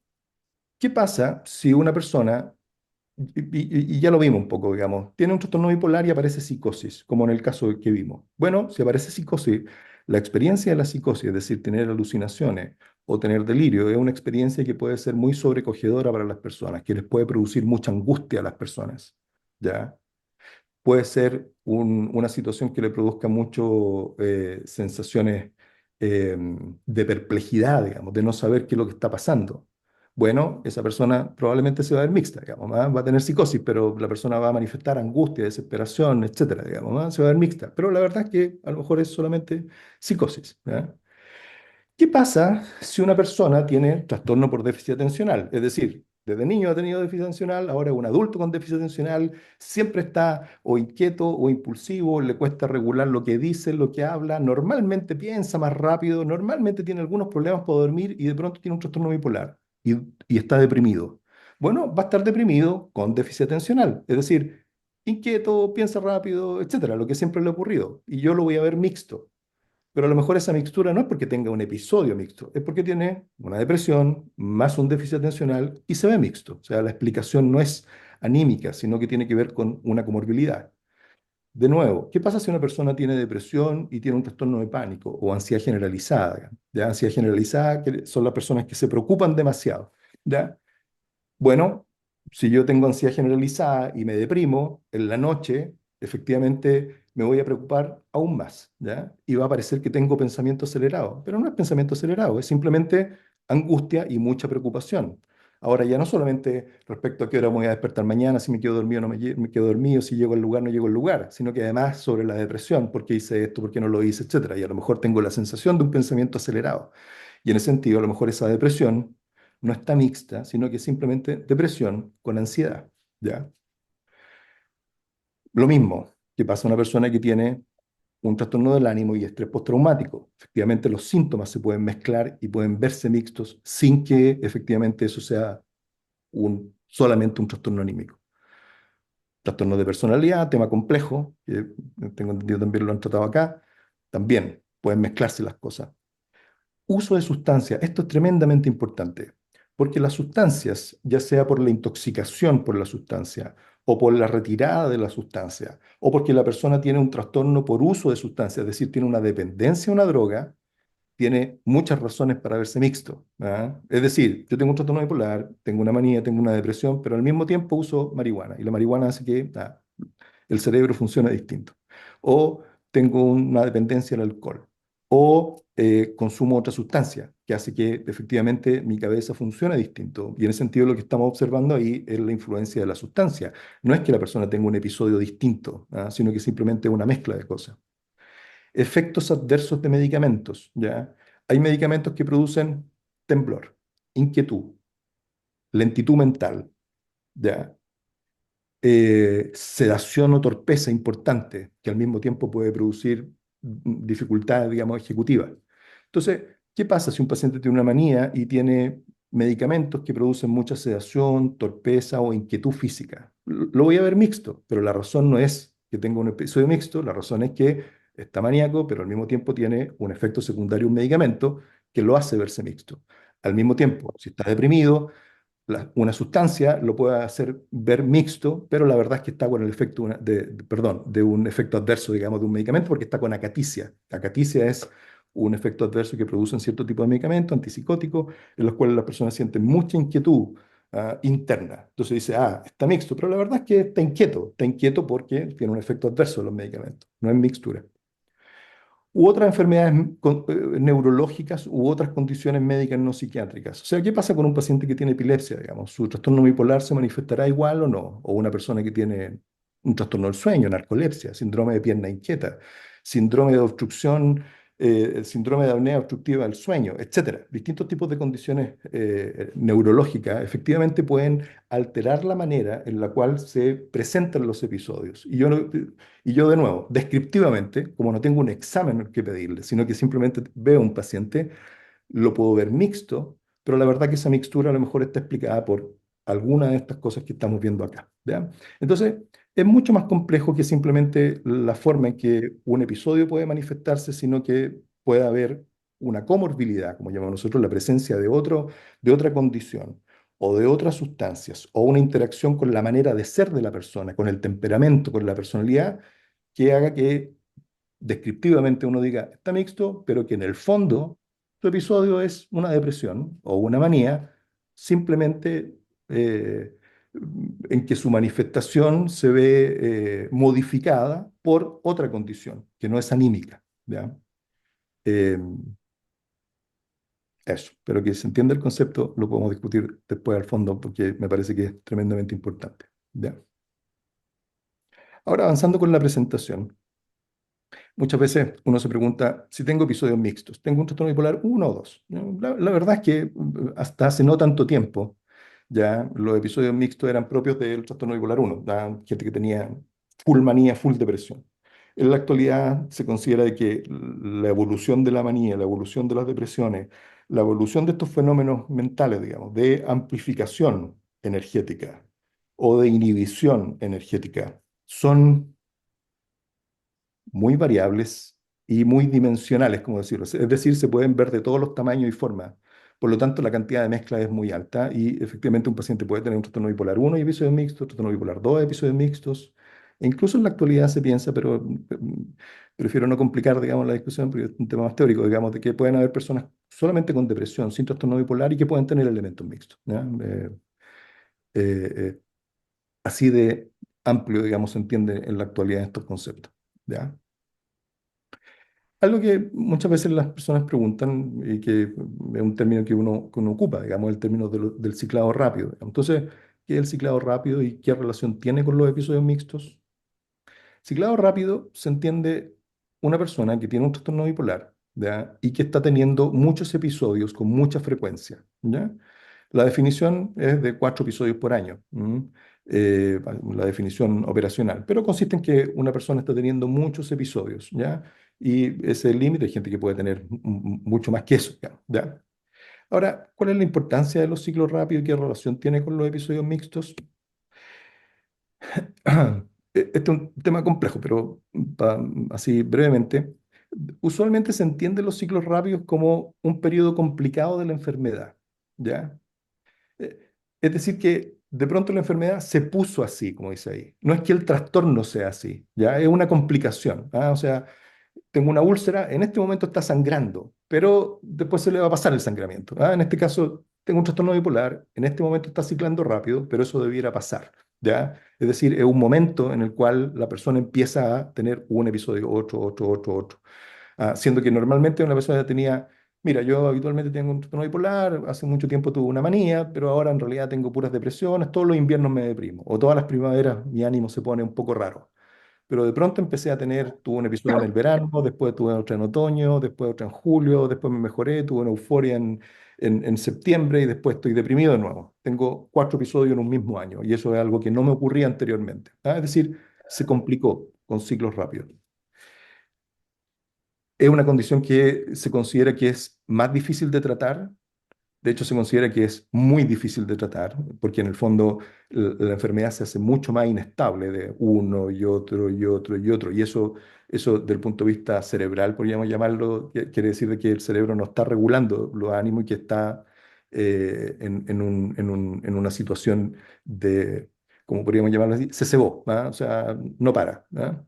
¿qué pasa si una persona y ya lo vimos un poco, digamos. Tiene un trastorno bipolar y aparece psicosis, como en el caso que vimos. Bueno, si aparece psicosis, la experiencia de la psicosis, es decir, tener alucinaciones o tener delirio, es una experiencia que puede ser muy sobrecogedora para las personas, que les puede producir mucha angustia a las personas. ¿ya? Puede ser una situación que le produzca mucho sensaciones de perplejidad, digamos, de no saber qué es lo que está pasando. Bueno, esa persona probablemente se va a ver mixta, digamos, ¿ah? Va a tener psicosis, pero la persona va a manifestar angustia, desesperación, etcétera, digamos, ¿ah? Se va a ver mixta. Pero la verdad es que a lo mejor es solamente psicosis, ¿ya? ¿Qué pasa si una persona tiene trastorno por déficit atencional? Es decir, desde niño ha tenido déficit atencional, ahora es un adulto con déficit atencional, siempre está o inquieto o impulsivo, le cuesta regular lo que dice, lo que habla, normalmente piensa más rápido, normalmente tiene algunos problemas para dormir y de pronto tiene un trastorno bipolar y está deprimido. Bueno, va a estar deprimido con déficit atencional, es decir, inquieto, piensa rápido, etcétera, lo que siempre le ha ocurrido. Y yo lo voy a ver mixto. Pero a lo mejor esa mixtura no es porque tenga un episodio mixto, es porque tiene una depresión más un déficit atencional y se ve mixto. O sea, la explicación no es anímica, sino que tiene que ver con una comorbilidad. De nuevo, ¿qué pasa si una persona tiene depresión y tiene un trastorno de pánico o ansiedad generalizada? ¿Ya? Ansiedad generalizada, que son las personas que se preocupan demasiado. ¿Ya? Bueno, si yo tengo ansiedad generalizada y me deprimo, en la noche, efectivamente me voy a preocupar aún más, ¿ya? Y va a parecer que tengo pensamiento acelerado, pero no es pensamiento acelerado, es simplemente angustia y mucha preocupación. Ahora ya no solamente respecto a qué hora me voy a despertar mañana, si me quedo dormido o no me quedo dormido, si llego al lugar o no llego al lugar, sino que además sobre la depresión, por qué hice esto, por qué no lo hice, etcétera. Y a lo mejor tengo la sensación de un pensamiento acelerado. Y en ese sentido, a lo mejor esa depresión no está mixta, sino que es simplemente depresión con ansiedad, ¿ya? Lo mismo que pasa a una persona que tiene un trastorno del ánimo y estrés postraumático. Efectivamente, los síntomas se pueden mezclar y pueden verse mixtos sin que efectivamente eso sea solamente un trastorno anímico. Trastorno de personalidad, tema complejo, que tengo entendido también lo han tratado acá, también pueden mezclarse las cosas. Uso de sustancias. Esto es tremendamente importante, porque las sustancias, ya sea por la intoxicación por la sustancia, o por la retirada de la sustancia, o porque la persona tiene un trastorno por uso de sustancias, es decir, tiene una dependencia a una droga, tiene muchas razones para verse mixto. ¿Ah? Es decir, yo tengo un trastorno bipolar, tengo una manía, tengo una depresión, pero al mismo tiempo uso marihuana, y la marihuana hace que el cerebro funciona distinto. O tengo una dependencia al alcohol. O consumo otra sustancia que hace que efectivamente mi cabeza funcione distinto. Y en ese sentido lo que estamos observando ahí es la influencia de la sustancia. No es que la persona tenga un episodio distinto, ¿ah? Sino que simplemente una mezcla de cosas. Efectos adversos de medicamentos, ¿ya? Hay medicamentos que producen temblor, inquietud, lentitud mental, ¿ya? Sedación o torpeza importante, que al mismo tiempo puede producir dificultades, digamos, ejecutivas. Entonces, ¿qué pasa si un paciente tiene una manía y tiene medicamentos que producen mucha sedación, torpeza o inquietud física? Lo voy a ver mixto, pero la razón no es que tenga un episodio mixto, la razón es que está maníaco, pero al mismo tiempo tiene un efecto secundario, un medicamento que lo hace verse mixto. Al mismo tiempo, si está deprimido, una sustancia lo puede hacer ver mixto, pero la verdad es que está con el efecto perdón, de un efecto adverso, digamos, de un medicamento, porque está con acaticia. Acaticia es un efecto adverso que producen cierto tipo de medicamentos antipsicóticos, en los cuales las personas sienten mucha inquietud interna. Entonces dice, está mixto, pero la verdad es que está inquieto porque tiene un efecto adverso de los medicamentos, no es mixtura u otras enfermedades neurológicas u otras condiciones médicas no psiquiátricas. O sea, ¿qué pasa con un paciente que tiene epilepsia, digamos? ¿Su trastorno bipolar se manifestará igual o no? O una persona que tiene un trastorno del sueño, narcolepsia, síndrome de pierna inquieta, síndrome de obstrucción, síndrome de apnea obstructiva del sueño, etcétera. Distintos tipos de condiciones neurológicas efectivamente pueden alterar la manera en la cual se presentan los episodios. Y yo, de nuevo, descriptivamente, como no tengo un examen que pedirle, sino que simplemente veo a un paciente, lo puedo ver mixto, pero la verdad que esa mixtura a lo mejor está explicada por alguna de estas cosas que estamos viendo acá. ¿Ya? Entonces, es mucho más complejo que simplemente la forma en que un episodio puede manifestarse, sino que puede haber una comorbilidad, como llamamos nosotros, la presencia de otra condición o de otras sustancias, o una interacción con la manera de ser de la persona, con el temperamento, con la personalidad, que haga que descriptivamente uno diga, está mixto, pero que en el fondo su episodio es una depresión o una manía simplemente en que su manifestación se ve modificada por otra condición, que no es anímica, ¿ya? Eh, Eso, pero que se entienda el concepto, lo podemos discutir después al fondo porque me parece que es tremendamente importante, ¿ya? Ahora, avanzando con la presentación, muchas veces uno se pregunta si tengo episodios mixtos, ¿tengo un trastorno bipolar uno o 2? ¿No? La verdad es que hasta hace no tanto tiempo ya los episodios mixtos eran propios del trastorno bipolar uno, ¿ya? Gente que tenía full manía, full depresión. En la actualidad se considera de que la evolución de la manía, la evolución de las depresiones, la evolución de estos fenómenos mentales, digamos, de amplificación energética o de inhibición energética, son muy variables y muy dimensionales, como decirlo. Es decir, se pueden ver de todos los tamaños y formas. Por lo tanto, la cantidad de mezcla es muy alta y efectivamente un paciente puede tener un trastorno bipolar uno y episodios mixtos, trastorno bipolar 2 y episodios mixtos. E incluso en la actualidad se piensa, pero prefiero no complicar, digamos, la discusión porque es un tema más teórico, digamos, de que pueden haber personas solamente con depresión, sin trastorno bipolar y que pueden tener elementos mixtos, ¿ya? Eh, eh, Así de amplio, digamos, se entiende en la actualidad estos conceptos, ¿ya? Algo que muchas veces las personas preguntan y que es un término que uno ocupa, digamos, el término del ciclado rápido. Digamos. Entonces, ¿qué es el ciclado rápido y qué relación tiene con los episodios mixtos? Ciclado rápido se entiende una persona que tiene un trastorno bipolar, ¿ya? Y que está teniendo muchos episodios con mucha frecuencia, ¿ya? La definición es de 4 episodios por año, ¿m? La definición operacional, pero consiste en que una persona está teniendo muchos episodios, ¿ya? Y ese es el límite, hay gente que puede tener mucho más que eso, ¿ya? Ahora, ¿cuál es la importancia de los ciclos rápidos y qué relación tiene con los episodios mixtos? Este es un tema complejo, pero así brevemente, usualmente se entienden los ciclos rápidos como un periodo complicado de la enfermedad, ¿ya? Eh, Es decir, que de pronto la enfermedad se puso así, como dice ahí. No es que el trastorno sea así, ¿ya? Es una complicación, ¿ah? O sea, tengo una úlcera, en este momento está sangrando, pero después se le va a pasar el sangramiento. ¿Ah? En este caso, tengo un trastorno bipolar, en este momento está ciclando rápido, pero eso debiera pasar, ¿ya? Es decir, es un momento en el cual la persona empieza a tener un episodio, otro. Siendo que normalmente una persona ya tenía, mira, yo habitualmente tengo un trastorno bipolar, hace mucho tiempo tuve una manía, pero ahora en realidad tengo puras depresiones, todos los inviernos me deprimo, o todas las primaveras mi ánimo se pone un poco raro. Pero de pronto empecé a tener, tuve un episodio en el verano, después tuve otra en otoño, después otra en julio, después me mejoré, tuve una euforia en septiembre y después estoy deprimido de nuevo. Tengo 4 episodios en un mismo año y eso es algo que no me ocurría anteriormente. Es decir, se complicó con ciclos rápidos. Es una condición que se considera que es más difícil de tratar. De hecho, se considera que es muy difícil de tratar, porque en el fondo la enfermedad se hace mucho más inestable de uno y otro y otro y otro. Y eso desde el punto de vista cerebral, podríamos llamarlo, quiere decir de que el cerebro no está regulando los ánimos y que está en una situación de, como podríamos llamarlo así, se cebó, ¿ah? O sea, no para. ¿Ah?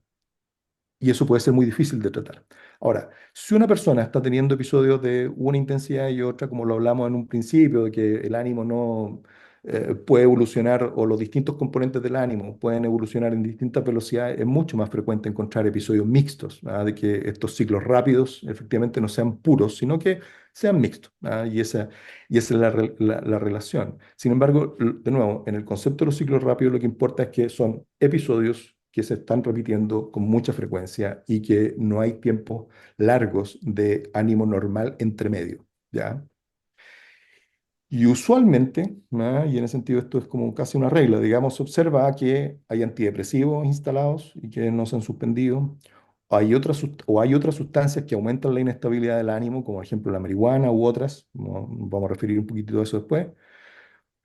Y eso puede ser muy difícil de tratar. Ahora, si una persona está teniendo episodios de una intensidad y otra, como lo hablamos en un principio, de que el ánimo no puede evolucionar o los distintos componentes del ánimo pueden evolucionar en distintas velocidades, es mucho más frecuente encontrar episodios mixtos, ¿ah? De que estos ciclos rápidos efectivamente no sean puros, sino que sean mixtos, ¿ah? Y esa es la relación. Sin embargo, de nuevo, en el concepto de los ciclos rápidos lo que importa es que son episodios que se están repitiendo con mucha frecuencia y que no hay tiempos largos de ánimo normal entre medio, ¿ya? Y usualmente, y en ese sentido esto es como casi una regla, digamos, se observa que hay antidepresivos instalados y que no se han suspendido, o hay otras sustancias que aumentan la inestabilidad del ánimo, como por ejemplo la marihuana u otras, nos vamos a referir un poquitito a eso después,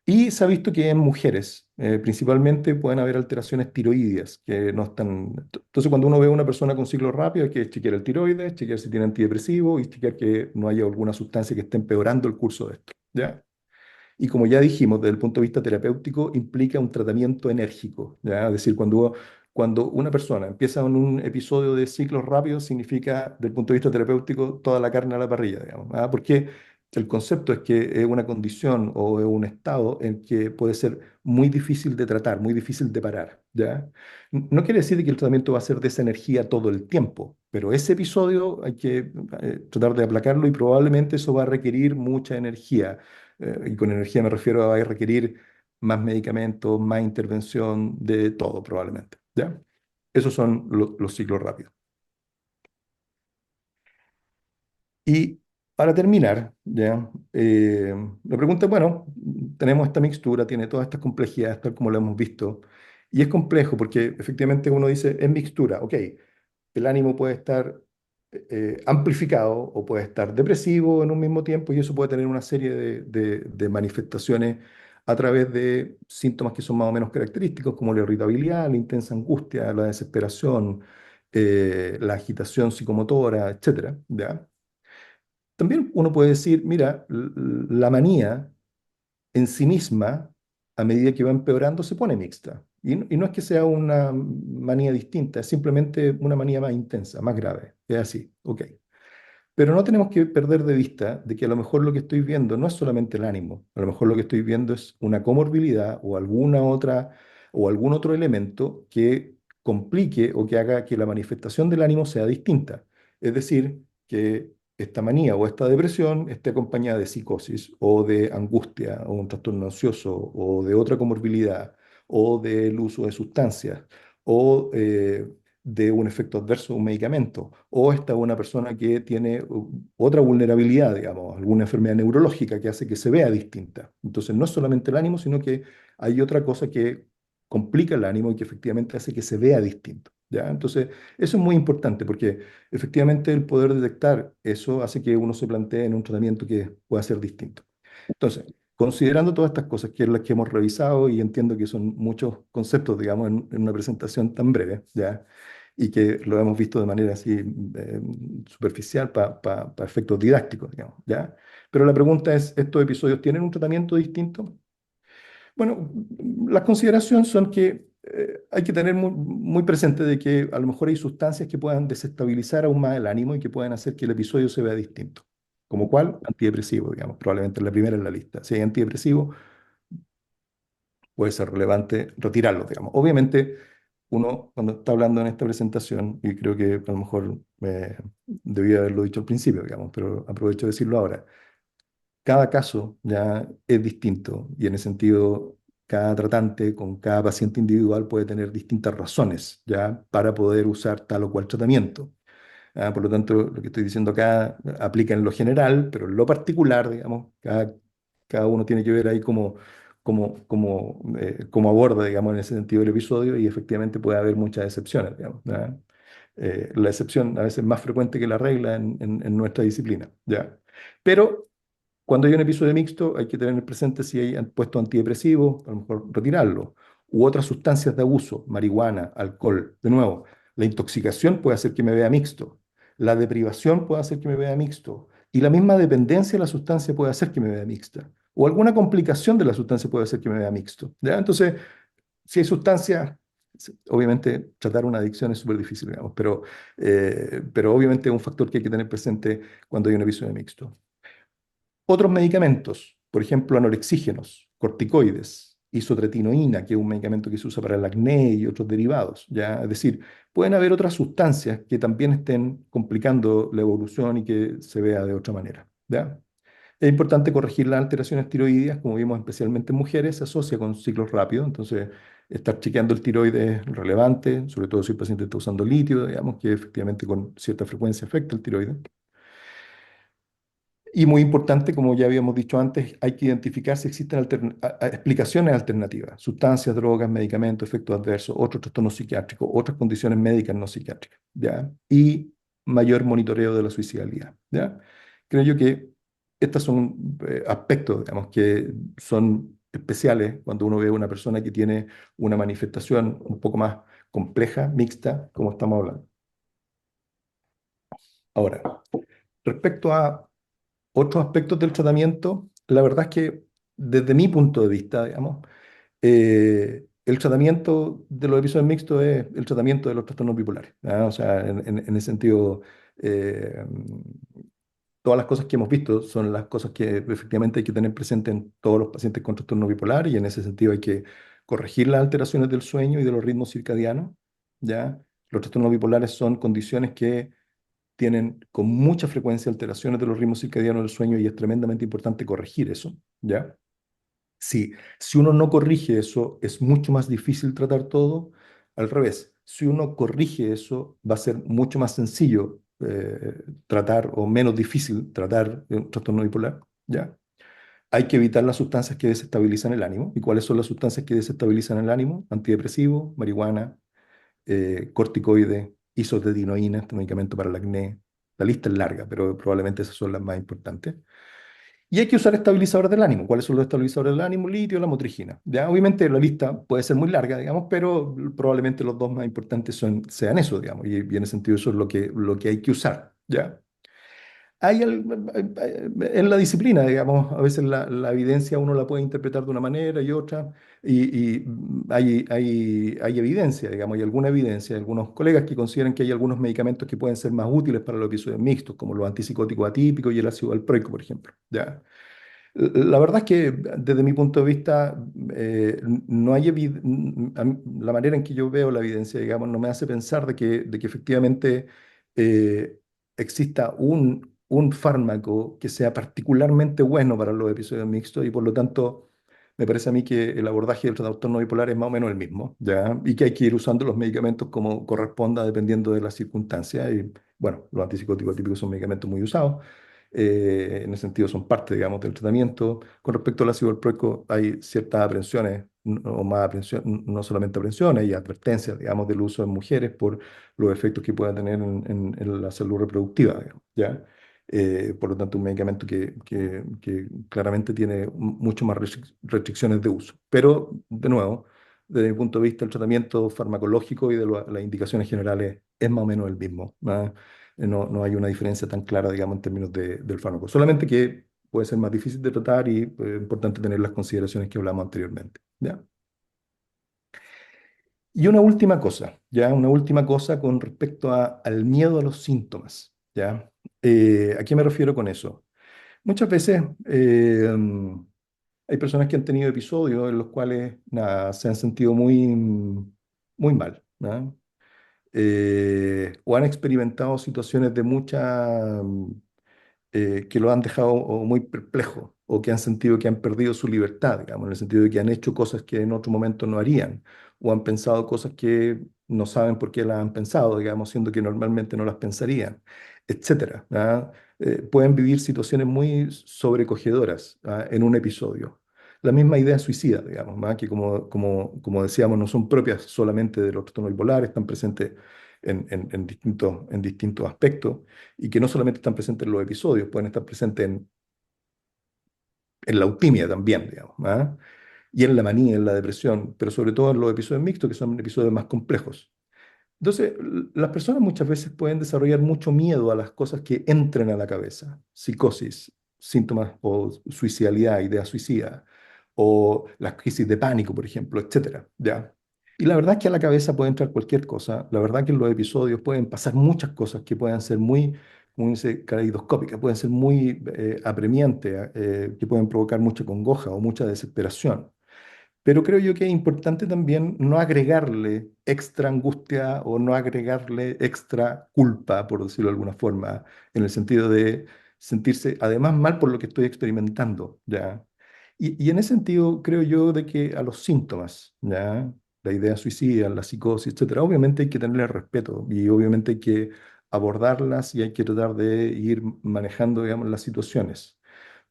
y se ha visto que en mujeres, principalmente, pueden haber alteraciones tiroideas que no están. Entonces, cuando uno ve a una persona con ciclo rápido, hay que chequear el tiroides, chequear si tiene antidepresivo y chequear que no haya alguna sustancia que esté empeorando el curso de esto, ¿ya? Y como ya dijimos, desde el punto de vista terapéutico, implica un tratamiento enérgico, ¿ya? Es decir, cuando una persona empieza con un episodio de ciclos rápidos, significa, desde el punto de vista terapéutico, toda la carne a la parrilla, digamos. ¿Ah? ¿Por qué? el concepto es que es una condición o es un estado en que puede ser muy difícil de tratar, muy difícil de parar, ¿ya? No quiere decir que el tratamiento va a ser de esa energía todo el tiempo, pero ese episodio hay que tratar de aplacarlo y probablemente eso va a requerir mucha energía. Y con energía me refiero a va a requerir más medicamentos, más intervención, de todo probablemente, ¿ya? Esos son los ciclos rápidos. Y para terminar, ya, la pregunta es, bueno, tenemos esta mixtura, tiene todas estas complejidades, tal como lo hemos visto, y es complejo porque efectivamente uno dice, es mixtura, ok, el ánimo puede estar amplificado o puede estar depresivo en un mismo tiempo y eso puede tener una serie de manifestaciones a través de síntomas que son más o menos característicos, como la irritabilidad, la intensa angustia, la desesperación, la agitación psicomotora, etcétera, ¿ya? También uno puede decir, mira, la manía en sí misma, a medida que va empeorando, se pone mixta. Y no es que sea una manía distinta, es simplemente una manía más intensa, más grave. Es así, ok. Pero no tenemos que perder de vista de que a lo mejor lo que estoy viendo no es solamente el ánimo, a lo mejor lo que estoy viendo es una comorbilidad o alguna otra o algún otro elemento que complique o que haga que la manifestación del ánimo sea distinta. Es decir, que esta manía o esta depresión esté acompañada de psicosis o de angustia o un trastorno ansioso o de otra comorbilidad o del uso de sustancias o de un efecto adverso de un medicamento, o esta una persona que tiene otra vulnerabilidad, digamos, alguna enfermedad neurológica que hace que se vea distinta. Entonces, no es solamente el ánimo, sino que hay otra cosa que complica el ánimo y que efectivamente hace que se vea distinto. ¿Ya? Entonces, eso es muy importante porque efectivamente el poder detectar eso hace que uno se plantee en un tratamiento que pueda ser distinto. Entonces, considerando todas estas cosas que es las que hemos revisado y entiendo que son muchos conceptos, digamos, en una presentación tan breve, ¿ya? Y que lo hemos visto de manera así superficial para efectos didácticos, digamos, ¿ya? Pero la pregunta es, ¿estos episodios tienen un tratamiento distinto? Bueno, las consideraciones son que hay que tener muy presente de que a lo mejor hay sustancias que puedan desestabilizar aún más el ánimo y que puedan hacer que el episodio se vea distinto. ¿Como cuál? Antidepresivo, digamos, probablemente la primera en la lista. Si hay antidepresivo, puede ser relevante retirarlo, digamos. Obviamente, uno cuando está hablando en esta presentación, y creo que a lo mejor debía haberlo dicho al principio, digamos, pero aprovecho de decirlo ahora, cada caso ya es distinto y en ese sentido cada tratante con cada paciente individual puede tener distintas razones ya para poder usar tal o cual tratamiento. Por lo tanto, lo que estoy diciendo acá aplica en lo general, pero en lo particular, digamos, cada uno tiene que ver ahí cómo aborda, digamos, en ese sentido el episodio y efectivamente puede haber muchas excepciones, digamos, ¿ya? La excepción a veces es más frecuente que la regla en nuestra disciplina, ¿ya? Pero cuando hay un episodio mixto, hay que tener presente si hay puesto antidepresivos, a lo mejor retirarlo, u otras sustancias de abuso, marihuana, alcohol. De nuevo, la intoxicación puede hacer que me vea mixto, la deprivación puede hacer que me vea mixto, y la misma dependencia de la sustancia puede hacer que me vea mixta, o alguna complicación de la sustancia puede hacer que me vea mixto. ¿Ya? Entonces, si hay sustancias, obviamente tratar una adicción es súper difícil, digamos, pero obviamente es un factor que hay que tener presente cuando hay un episodio mixto. Otros medicamentos, por ejemplo, anorexígenos, corticoides, isotretinoína, que es un medicamento que se usa para el acné y otros derivados, ¿ya? Es decir, pueden haber otras sustancias que también estén complicando la evolución y que se vea de otra manera, ¿ya? Es importante corregir las alteraciones tiroideas, como vimos especialmente en mujeres, se asocia con ciclos rápidos, entonces estar chequeando el tiroides es relevante, sobre todo si el paciente está usando litio, digamos, que efectivamente con cierta frecuencia afecta el tiroides. Y muy importante, como ya habíamos dicho antes, hay que identificar si existen explicaciones alternativas, sustancias, drogas, medicamentos, efectos adversos, otros trastornos psiquiátricos, otras condiciones médicas no psiquiátricas, ¿ya? Y mayor monitoreo de la suicidalidad, ¿ya? Creo yo que estos son aspectos, digamos, que son especiales cuando uno ve a una persona que tiene una manifestación un poco más compleja, mixta, como estamos hablando. Ahora, respecto a otros aspectos del tratamiento, la verdad es que desde mi punto de vista, digamos, el tratamiento de los episodios mixtos es el tratamiento de los trastornos bipolares, ¿ah? O sea, en ese sentido, eh, todas las cosas que hemos visto son las cosas que efectivamente hay que tener presente en todos los pacientes con trastorno bipolar y en ese sentido hay que corregir las alteraciones del sueño y de los ritmos circadianos, ¿ya? Los trastornos bipolares son condiciones que tienen con mucha frecuencia alteraciones de los ritmos circadianos del sueño y es tremendamente importante corregir eso, ¿ya? Si uno no corrige eso, es mucho más difícil tratar todo. Al revés, si uno corrige eso, va a ser mucho más sencillo tratar o menos difícil tratar un trastorno bipolar, ¿ya? Hay que evitar las sustancias que desestabilizan el ánimo. ¿Y cuáles son las sustancias que desestabilizan el ánimo? Antidepresivos, marihuana, corticoides, isotretinoína, este medicamento para el acné. La lista es larga, pero probablemente esas son las más importantes. Y hay que usar estabilizadores del ánimo. ¿Cuáles son los estabilizadores del ánimo? Litio, la motrigina. Ya, obviamente la lista puede ser muy larga, digamos, pero probablemente los dos más importantes sean eso, digamos, y en ese sentido eso es lo que hay que usar, ¿ya? En la disciplina, digamos, a veces la evidencia uno la puede interpretar de una manera y otra, hay evidencia, digamos, hay alguna evidencia, hay algunos colegas que consideran que hay algunos medicamentos que pueden ser más útiles para los episodios mixtos, como los antipsicóticos atípicos y el ácido valproico, por ejemplo, ¿ya? La verdad es que desde mi punto de vista, no hay la manera en que yo veo la evidencia, digamos, no me hace pensar de que efectivamente eh, exista un fármaco que sea particularmente bueno para los episodios mixtos y por lo tanto me parece a mí que el abordaje del trastorno bipolar es más o menos el mismo, ¿ya? Y que hay que ir usando los medicamentos como corresponda dependiendo de las circunstancias. Y bueno, los antipsicóticos típicos son medicamentos muy usados, en ese sentido son parte, digamos, del tratamiento. Con respecto al ácido valproico, hay ciertas aprensiones, o más aprensión, no solamente aprensiones, hay advertencias, digamos, del uso en mujeres por los efectos que pueda tener en la salud reproductiva, digamos, ¿ya? Por lo tanto, un medicamento que claramente tiene mucho más restricciones de uso. Pero, de nuevo, desde mi punto de vista, el tratamiento farmacológico y de las indicaciones generales es más o menos el mismo, ¿no? No hay una diferencia tan clara, digamos, en términos del fármaco. Solamente que puede ser más difícil de tratar y es importante tener las consideraciones que hablamos anteriormente, ¿ya? Y una última cosa, ¿ya? Una última cosa con respecto al miedo a los síntomas, ¿ya? ¿A qué me refiero con eso? Muchas veces hay personas que han tenido episodios en los cuales, nada, se han sentido muy mal, ¿no? O han experimentado situaciones de mucha que lo han dejado o muy perplejo o que han sentido que han perdido su libertad, digamos, en el sentido de que han hecho cosas que en otro momento no harían o han pensado cosas que no saben por qué las han pensado, digamos, siendo que normalmente no las pensarían, etcétera, ¿ah? Pueden vivir situaciones muy sobrecogedoras, ¿ah? En un episodio. La misma idea suicida, digamos, ¿ah? Que como decíamos, no son propias solamente de los trastornos bipolares, están presentes en distintos aspectos y que no solamente están presentes en los episodios, pueden estar presentes en la eutimia también, digamos, ¿ah? Y en la manía, en la depresión, pero sobre todo en los episodios mixtos, que son episodios más complejos. Entonces, las personas muchas veces pueden desarrollar mucho miedo a las cosas que entren a la cabeza, psicosis, síntomas o suicidalidad, ideas suicidas, o las crisis de pánico, por ejemplo, etcétera, ¿ya? Y la verdad es que a la cabeza puede entrar cualquier cosa, la verdad es que en los episodios pueden pasar muchas cosas que puedan ser muy, como dice, caleidoscópicas, pueden ser muy apremiantes, que pueden provocar mucha congoja o mucha desesperación. Pero creo yo que es importante también no agregarle extra angustia o no agregarle extra culpa, por decirlo de alguna forma, en el sentido de sentirse además mal por lo que estoy experimentando, ¿ya? Y en ese sentido creo yo de que a los síntomas, ¿ya? La idea suicida, la psicosis, etcétera, obviamente hay que tenerle respeto y obviamente hay que abordarlas y hay que tratar de ir manejando, digamos, las situaciones.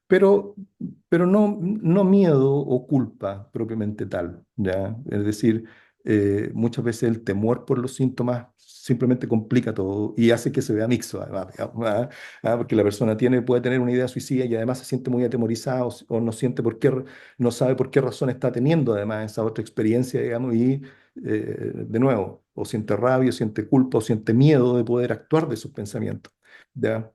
Pero, pero no miedo o culpa propiamente tal, ¿ya? Es decir, muchas veces el temor por los síntomas simplemente complica todo y hace que se vea mixto, además, digamos, ¿ah? Porque la persona puede tener una idea suicida y además se siente muy atemorizada o no siente no sabe por qué razón está teniendo además esa otra experiencia, digamos, y de nuevo, o siente rabia, o siente culpa, o siente miedo de poder actuar de sus pensamientos, ¿ya?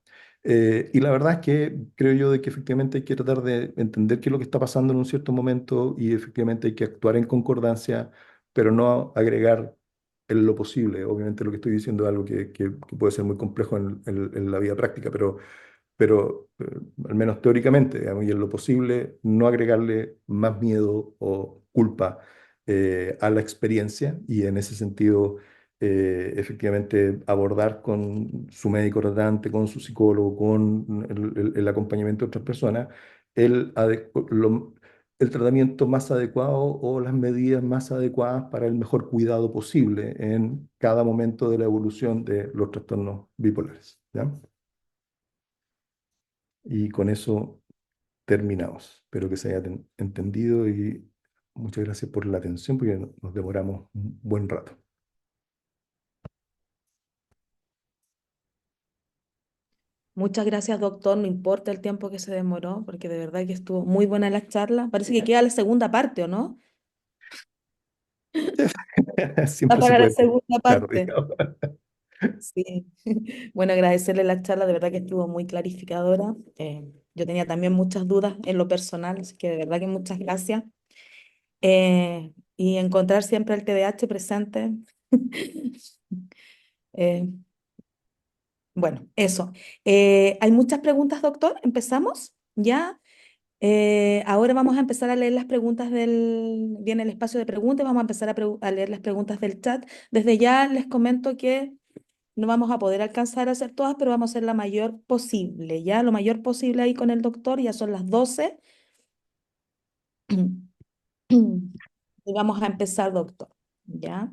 Y la verdad es que creo yo de que efectivamente hay que tratar de entender qué es lo que está pasando en un cierto momento y efectivamente hay que actuar en concordancia, pero no agregar en lo posible. Obviamente lo que estoy diciendo es algo que puede ser muy complejo en la vida práctica, pero al menos teóricamente, digamos, y en lo posible, no agregarle más miedo o culpa a la experiencia y en ese sentido, efectivamente, abordar con su médico tratante, con su psicólogo, con el acompañamiento de otras personas, el, el tratamiento más adecuado o las medidas más adecuadas para el mejor cuidado posible en cada momento de la evolución de los trastornos bipolares. ¿Ya? Y con eso terminamos. Espero que se haya entendido y muchas gracias por la atención porque nos demoramos un buen rato. Muchas gracias, doctor. No importa el tiempo que se demoró, porque de verdad que estuvo muy buena la charla. Parece que queda la segunda parte, ¿o no? Va Siempre se para la puede segunda claro, parte. digamos. Sí. Bueno, agradecerle la charla, de verdad que estuvo muy clarificadora. Yo tenía también muchas dudas en lo personal, así que de verdad que muchas gracias. Y encontrar siempre el TDAH presente. Eh, bueno, eso. Hay muchas preguntas, doctor. ¿Empezamos? ¿Ya? Ahora vamos a empezar a leer las preguntas viene el espacio de preguntas, vamos a empezar a leer las preguntas del chat. Desde ya les comento que no vamos a poder alcanzar a hacer todas, pero vamos a hacer la mayor posible, ¿ya? Lo mayor posible ahí con el doctor, ya son las 12. Y vamos a empezar, doctor, ¿ya?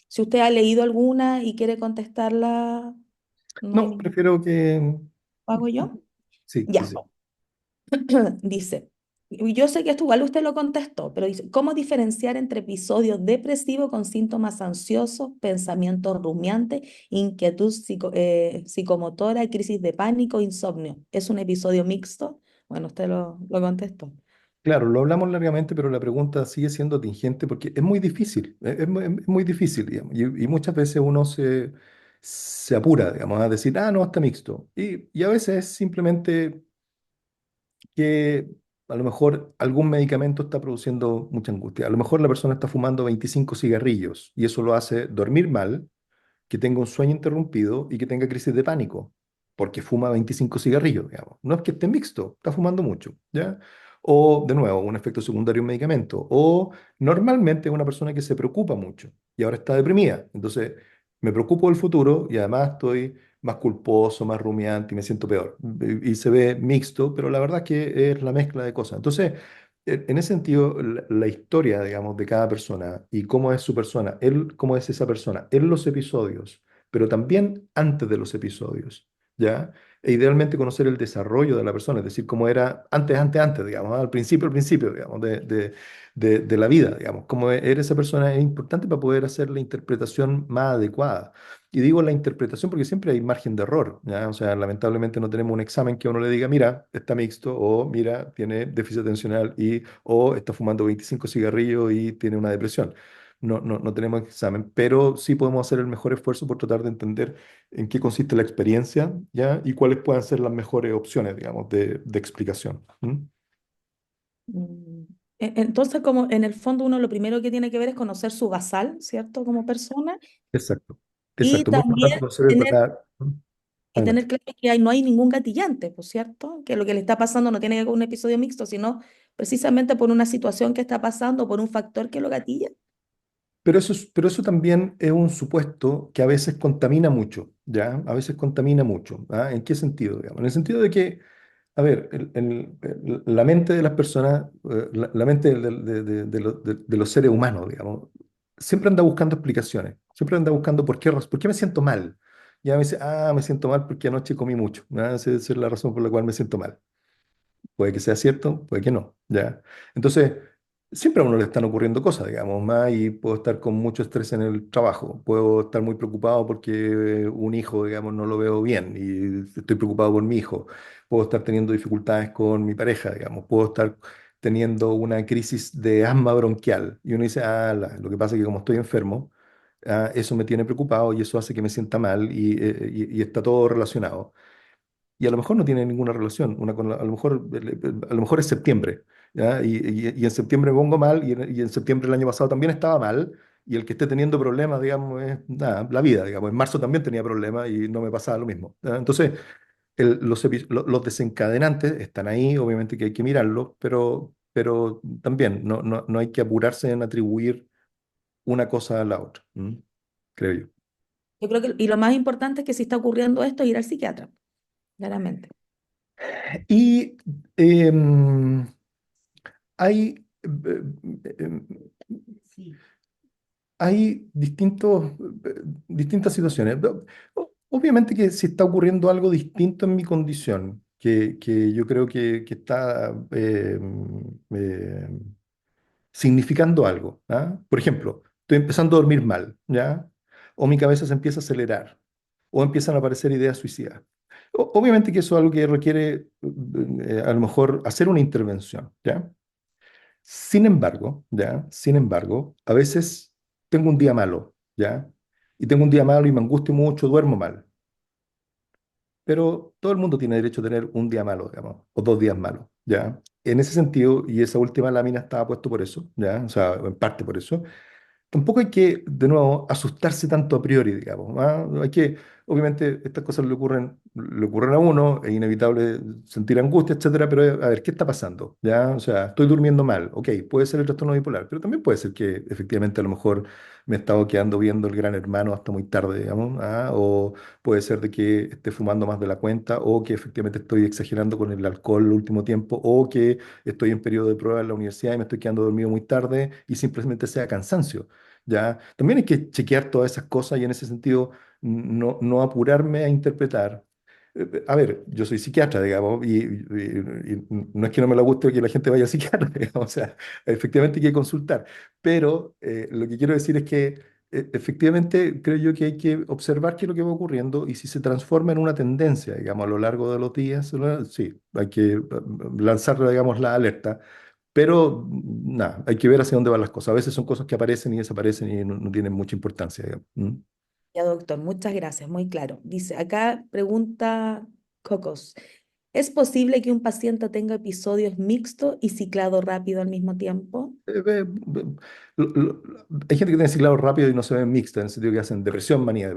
Si usted ha leído alguna y quiere contestarla, no hay No, ningún... prefiero que... ¿Hago yo? Sí, sí, Ya. sí. Dice, y yo sé que esto igual usted lo contestó, pero dice, ¿cómo diferenciar entre episodios depresivos con síntomas ansiosos, pensamientos rumiantes, inquietud psicomotora, crisis de pánico, insomnio? ¿Es un episodio mixto? Bueno, usted lo contestó. Claro, lo hablamos largamente, pero la pregunta sigue siendo tingente porque es muy difícil, es muy difícil, digamos, y muchas veces uno se apura, digamos, a decir, ah, no, está mixto. Y a veces es simplemente que a lo mejor algún medicamento está produciendo mucha angustia. A lo mejor la persona está fumando 25 cigarrillos y eso lo hace dormir mal, que tenga un sueño interrumpido y que tenga crisis de pánico, porque fuma 25 cigarrillos, digamos. No es que esté mixto, está fumando mucho, ¿ya? O, de nuevo, un efecto secundario de un medicamento. O normalmente es una persona que se preocupa mucho y ahora está deprimida. Entonces, me preocupo del futuro y además estoy más culposo, más rumiante y me siento peor. Y se ve mixto, pero la verdad es que es la mezcla de cosas. Entonces, en ese sentido, la historia, digamos, de cada persona y cómo es su persona, él, cómo es esa persona en los episodios, pero también antes de los episodios, ¿ya? E idealmente conocer el desarrollo de la persona, es decir, cómo era antes, digamos, al principio, digamos, de la vida, digamos, cómo era esa persona es importante para poder hacer la interpretación más adecuada. Y digo la interpretación porque siempre hay margen de error, ¿ya? O sea, lamentablemente no tenemos un examen que a uno le diga, mira, está mixto, o mira, tiene déficit atencional, o está fumando 25 cigarrillos y tiene una depresión. No tenemos examen, pero sí podemos hacer el mejor esfuerzo por tratar de entender en qué consiste la experiencia, ¿ya? Y cuáles pueden ser las mejores opciones, digamos, de explicación. ¿Mm? Mm, Entonces, como en el fondo uno lo primero que tiene que ver es conocer su basal, ¿cierto? Como persona, Exacto, y exacto. Muy también importante conocer el tener verdad. ¿Mm? y tener Adelante. claro que no hay ningún gatillante, ¿pues cierto? Que lo que le está pasando no tiene que ver con un episodio mixto, sino precisamente por una situación que está pasando, por un factor que lo gatilla. Pero eso también es un supuesto que a veces contamina mucho, ¿ya? A veces contamina mucho. ¿Ah? ¿En qué sentido, digamos? En el sentido de que, a ver, la mente de las personas, la mente de los seres humanos, digamos, siempre anda buscando explicaciones, siempre anda buscando por qué me siento mal. Ya me dice, ah, me siento mal porque anoche comí mucho. ¿Ah? Esa es la razón por la cual me siento mal. Puede que sea cierto, puede que no, ¿ya? Entonces, siempre a uno le están ocurriendo cosas, digamos, más y puedo estar con mucho estrés en el trabajo, puedo estar muy preocupado porque un hijo, digamos, no lo veo bien y estoy preocupado por mi hijo, puedo estar teniendo dificultades con mi pareja, digamos, puedo estar teniendo una crisis de asma bronquial y uno dice, ah, lo que pasa es que como estoy enfermo, eso me tiene preocupado y eso hace que me sienta mal y está todo relacionado y a lo mejor no tiene ninguna relación, a lo mejor es septiembre, ¿ya? Y en septiembre me pongo mal y en septiembre del año pasado también estaba mal y el que esté teniendo problemas, digamos, es nada, la vida, digamos. En marzo también tenía problemas y no me pasaba lo mismo. Entonces, los desencadenantes están ahí, obviamente que hay que mirarlos, pero también no hay que apurarse en atribuir una cosa a la otra, creo yo. Yo creo que, y lo más importante es que si está ocurriendo esto, ir al psiquiatra, claramente. Y em, hay, hay distintas situaciones. Obviamente que si está ocurriendo algo distinto en mi condición, que yo creo que está significando algo. ¿Ah? Por ejemplo, estoy empezando a dormir mal, ¿ya? O mi cabeza se empieza a acelerar, o empiezan a aparecer ideas suicidas. Obviamente que eso es algo que requiere a lo mejor hacer una intervención, ¿ya? Sin embargo, ¿ya? Sin embargo, a veces tengo un día malo, ¿ya? Y tengo un día malo y me angustio mucho, duermo mal. Pero todo el mundo tiene derecho a tener un día malo, digamos, o 2 días malos, ¿ya? En ese sentido, y esa última lámina estaba puesto por eso, ¿ya? O sea, en parte por eso, tampoco hay que, de nuevo, asustarse tanto a priori, digamos. ¿Ah? Hay que, obviamente, estas cosas le ocurren a uno, es inevitable sentir angustia, etcétera, pero a ver, ¿qué está pasando? ¿Ya? O sea, estoy durmiendo mal, ok, puede ser el trastorno bipolar, pero también puede ser que efectivamente a lo mejor me he estado quedando viendo el Gran Hermano hasta muy tarde, digamos, ¿ah? O puede ser de que esté fumando más de la cuenta, o que efectivamente estoy exagerando con el alcohol el último tiempo, o que estoy en periodo de prueba en la universidad y me estoy quedando dormido muy tarde y simplemente sea cansancio. ¿Ya? También hay que chequear todas esas cosas y en ese sentido no apurarme a interpretar. A ver, yo soy psiquiatra, digamos, y no es que no me lo guste que la gente vaya a psiquiatra, digamos, o sea, efectivamente hay que consultar, pero lo que quiero decir es que efectivamente creo yo que hay que observar qué es lo que va ocurriendo y si se transforma en una tendencia, digamos, a lo largo de los días, ¿no? Sí, hay que lanzar, digamos, la alerta. Pero nada, hay que ver hacia dónde van las cosas. A veces son cosas que aparecen y desaparecen y no tienen mucha importancia, digamos. ¿Mm? Ya, doctor, muchas gracias, muy claro. Dice, acá pregunta Cocos, ¿es posible que un paciente tenga episodios mixtos y ciclado rápido al mismo tiempo? Hay gente que tiene ciclado rápido y no se ve mixta, en el sentido que hacen depresión, manía.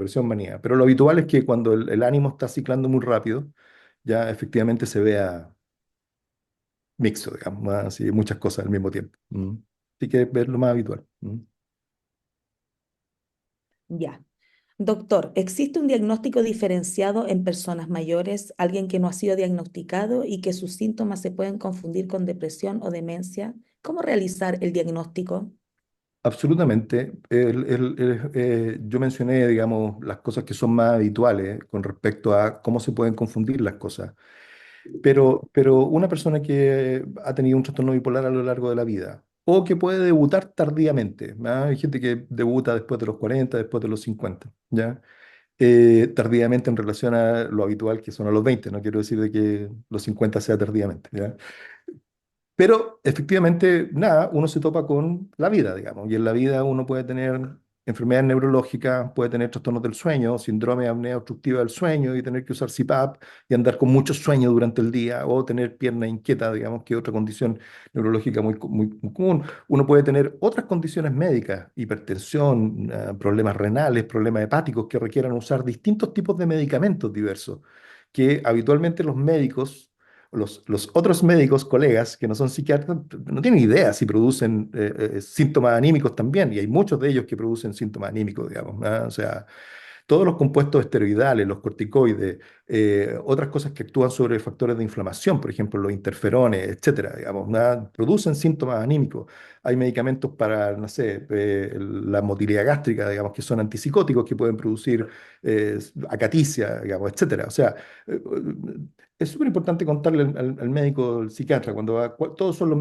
Pero lo habitual es que cuando el ánimo está ciclando muy rápido, ya efectivamente se vea mixto, digamos, así, muchas cosas al mismo tiempo. ¿Mm? Así que es lo más habitual. ¿Mm? Ya. Doctor, ¿existe un diagnóstico diferenciado en personas mayores, alguien que no ha sido diagnosticado y que sus síntomas se pueden confundir con depresión o demencia? ¿Cómo realizar el diagnóstico? Absolutamente. Yo mencioné, digamos, las cosas que son más habituales con respecto a cómo se pueden confundir las cosas. Pero una persona que ha tenido un trastorno bipolar a lo largo de la vida, o que puede debutar tardíamente, ¿ah? Hay gente que debuta después de los 40, después de los 50, ¿ya? Tardíamente en relación a lo habitual que son a los 20, no quiero decir de que los 50 sea tardíamente, ¿ya? Pero efectivamente, nada, uno se topa con la vida, digamos, y en la vida uno puede tener enfermedades neurológicas, puede tener trastornos del sueño, síndrome de apnea obstructiva del sueño y tener que usar CPAP y andar con mucho sueño durante el día o tener pierna inquieta, digamos, que es otra condición neurológica muy común. Uno puede tener otras condiciones médicas, hipertensión, problemas renales, problemas hepáticos que requieran usar distintos tipos de medicamentos diversos que habitualmente los médicos los otros médicos, colegas que no son psiquiatras, no tienen idea si producen síntomas anímicos también, y hay muchos de ellos que producen síntomas anímicos, digamos, ¿ah? O sea, todos los compuestos esteroidales, los corticoides, otras cosas que actúan sobre factores de inflamación, por ejemplo, los interferones, etcétera, digamos, ¿no? Producen síntomas anímicos. Hay medicamentos para, no sé, la motilidad gástrica, digamos, que son antipsicóticos que pueden producir acaticia, digamos, etcétera. O sea, es súper importante contarle al médico, al psiquiatra, cuando va, todos son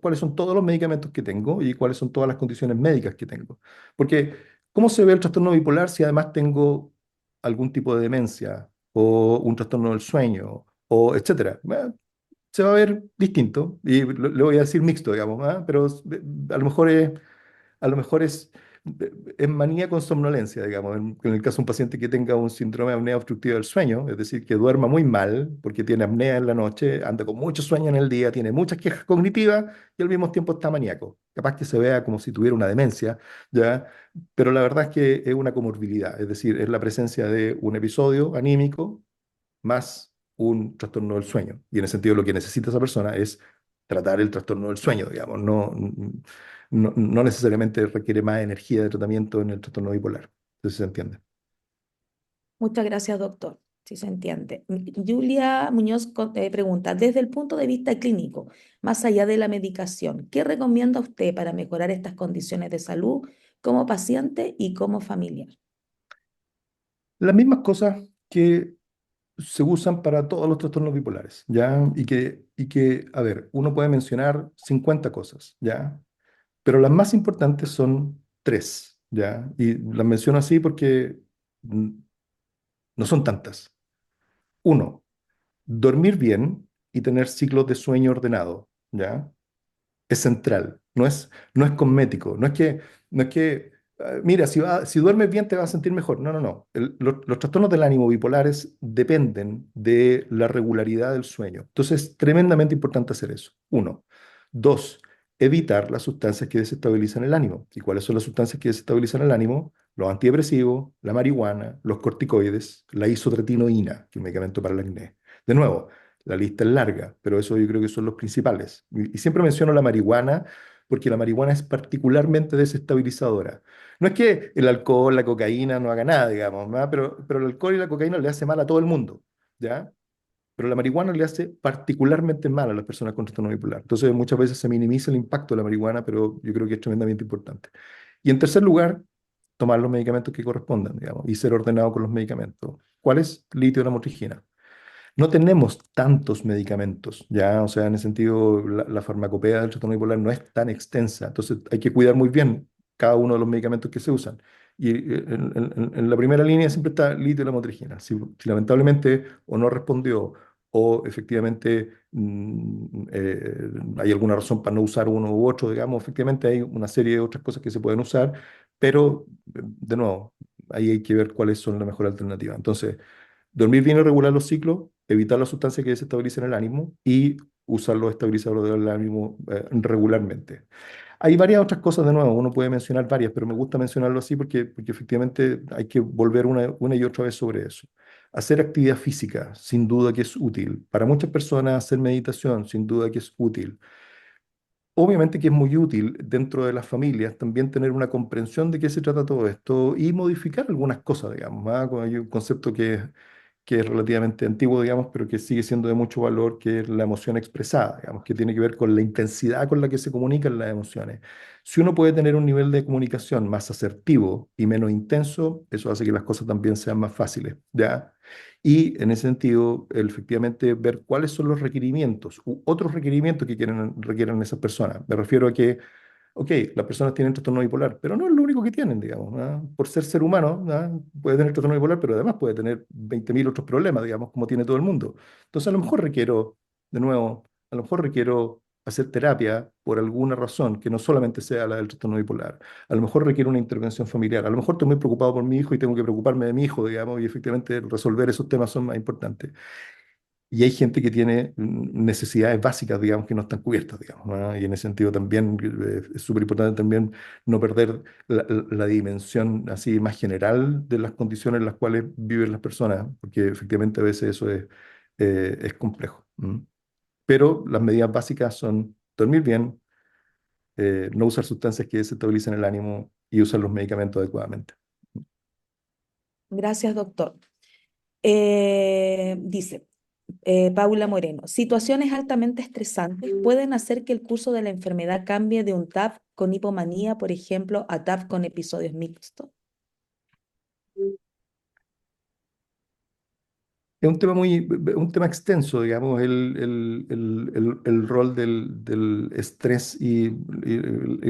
cuáles son todos los medicamentos que tengo y cuáles son todas las condiciones médicas que tengo. Porque ¿cómo se ve el trastorno bipolar si además tengo algún tipo de demencia o un trastorno del sueño o etcétera? Se va a ver distinto y le voy a decir mixto, digamos, ¿ah? Pero a lo mejor es manía con somnolencia, digamos, en el caso de un paciente que tenga un síndrome de apnea obstructiva del sueño, es decir, que duerma muy mal porque tiene apnea en la noche, anda con mucho sueño en el día, tiene muchas quejas cognitivas y al mismo tiempo está maníaco. capaz que se vea como si tuviera una demencia, ¿ya? Pero la verdad es que es una comorbilidad, es decir, es la presencia de un episodio anímico más un trastorno del sueño. Y en ese sentido lo que necesita esa persona es tratar el trastorno del sueño, digamos, no necesariamente requiere más energía de tratamiento en el trastorno bipolar. Entonces se entiende. Muchas gracias, doctor. Sí se entiende. Julia Muñoz pregunta, desde el punto de vista clínico, más allá de la medicación, ¿qué recomienda usted para mejorar estas condiciones de salud como paciente y como familiar? Las mismas cosas que se usan para todos los trastornos bipolares, ¿ya? A ver, uno puede mencionar 50 cosas, ¿ya? Pero las más importantes son tres, ¿ya? Y las menciono así porque mm, no son tantas. Uno, dormir bien y tener ciclos de sueño ordenado, ¿ya? Es central, no es cosmético, no es que, mira, si duermes bien te vas a sentir mejor. No, no, no. Los trastornos del ánimo bipolares dependen de la regularidad del sueño. Entonces es tremendamente importante hacer eso. Uno. Dos, evitar las sustancias que desestabilizan el ánimo. ¿Y cuáles son las sustancias que desestabilizan el ánimo? Los antidepresivos, la marihuana, los corticoides, la isotretinoína, que es un medicamento para el acné. De nuevo, la lista es larga, pero eso yo creo que son los principales. Y siempre menciono la marihuana porque la marihuana es particularmente desestabilizadora. No es que el alcohol, la cocaína no haga nada, digamos, ¿verdad? Pero el alcohol y la cocaína le hace mal a todo el mundo, ¿ya? Pero la marihuana le hace particularmente mal a las personas con trastorno bipolar. Entonces muchas veces se minimiza el impacto de la marihuana, pero yo creo que es tremendamente importante. Y en tercer lugar, tomar los medicamentos que correspondan, digamos, y ser ordenado con los medicamentos. ¿Cuál es? Litio, la motrigina. No tenemos tantos medicamentos, ya, o sea, en ese sentido, la farmacopea del trastorno bipolar no es tan extensa, entonces hay que cuidar muy bien cada uno de los medicamentos que se usan. Y en la primera línea siempre está litio y la motrigina. Si lamentablemente o no respondió o efectivamente hay alguna razón para no usar uno u otro, digamos, efectivamente hay una serie de otras cosas que se pueden usar, pero de nuevo, ahí hay que ver cuáles son la mejor alternativa. Entonces, dormir bien y regular los ciclos, evitar las sustancias que desestabilizan el ánimo y usar los estabilizadores del ánimo regularmente. Hay varias otras cosas de nuevo, uno puede mencionar varias, pero me gusta mencionarlo así porque efectivamente hay que volver una y otra vez sobre eso. Hacer actividad física, sin duda que es útil. Para muchas personas hacer meditación, sin duda que es útil. Obviamente que es muy útil dentro de las familias también tener una comprensión de qué se trata todo esto y modificar algunas cosas, digamos. Hay un concepto que es relativamente antiguo, digamos, pero que sigue siendo de mucho valor, que es la emoción expresada, digamos, que tiene que ver con la intensidad con la que se comunican las emociones. Si uno puede tener un nivel de comunicación más asertivo y menos intenso, eso hace que las cosas también sean más fáciles, ¿ya? Y en ese sentido, efectivamente, ver cuáles son los requerimientos u otros requerimientos que requieren esas personas. Me refiero a que ok, las personas tienen trastorno bipolar, pero no es lo único que tienen, digamos. ¿Ah? Por ser humano, ¿ah? Puede tener trastorno bipolar, pero además puede tener 20.000 otros problemas, digamos, como tiene todo el mundo. Entonces, a lo mejor requiero, de nuevo, a lo mejor requiero hacer terapia por alguna razón que no solamente sea la del trastorno bipolar. A lo mejor requiere una intervención familiar. A lo mejor estoy muy preocupado por mi hijo y tengo que preocuparme de mi hijo, digamos, y efectivamente resolver esos temas son más importantes. Y hay gente que tiene necesidades básicas, digamos, que no están cubiertas, digamos, ¿no? Y en ese sentido también es súper importante también no perder la dimensión así más general de las condiciones en las cuales viven las personas, porque efectivamente a veces eso es complejo. ¿M? Pero las medidas básicas son dormir bien, no usar sustancias que desestabilicen el ánimo y usar los medicamentos adecuadamente. Gracias, doctor. Dice Paula Moreno, situaciones altamente estresantes pueden hacer que el curso de la enfermedad cambie de un TAP con hipomanía, por ejemplo, a TAP con episodios mixtos. Es un tema extenso, digamos, el rol del estrés y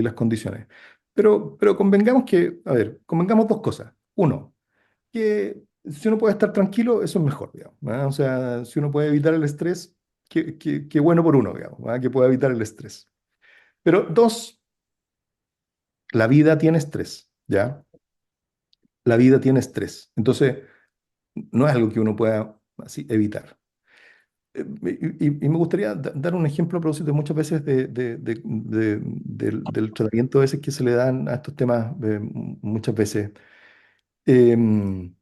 las condiciones. Pero convengamos que, a ver, convengamos dos cosas. Uno, que si uno puede estar tranquilo, eso es mejor, digamos, ¿ah? O sea, si uno puede evitar el estrés, qué bueno por uno, digamos, ¿ah? Que pueda evitar el estrés. Pero dos, la vida tiene estrés, ¿ya? La vida tiene estrés. Entonces, no es algo que uno pueda así evitar. Y me gustaría dar un ejemplo a propósito muchas veces del tratamiento a veces que se le dan a estos temas muchas veces. Em,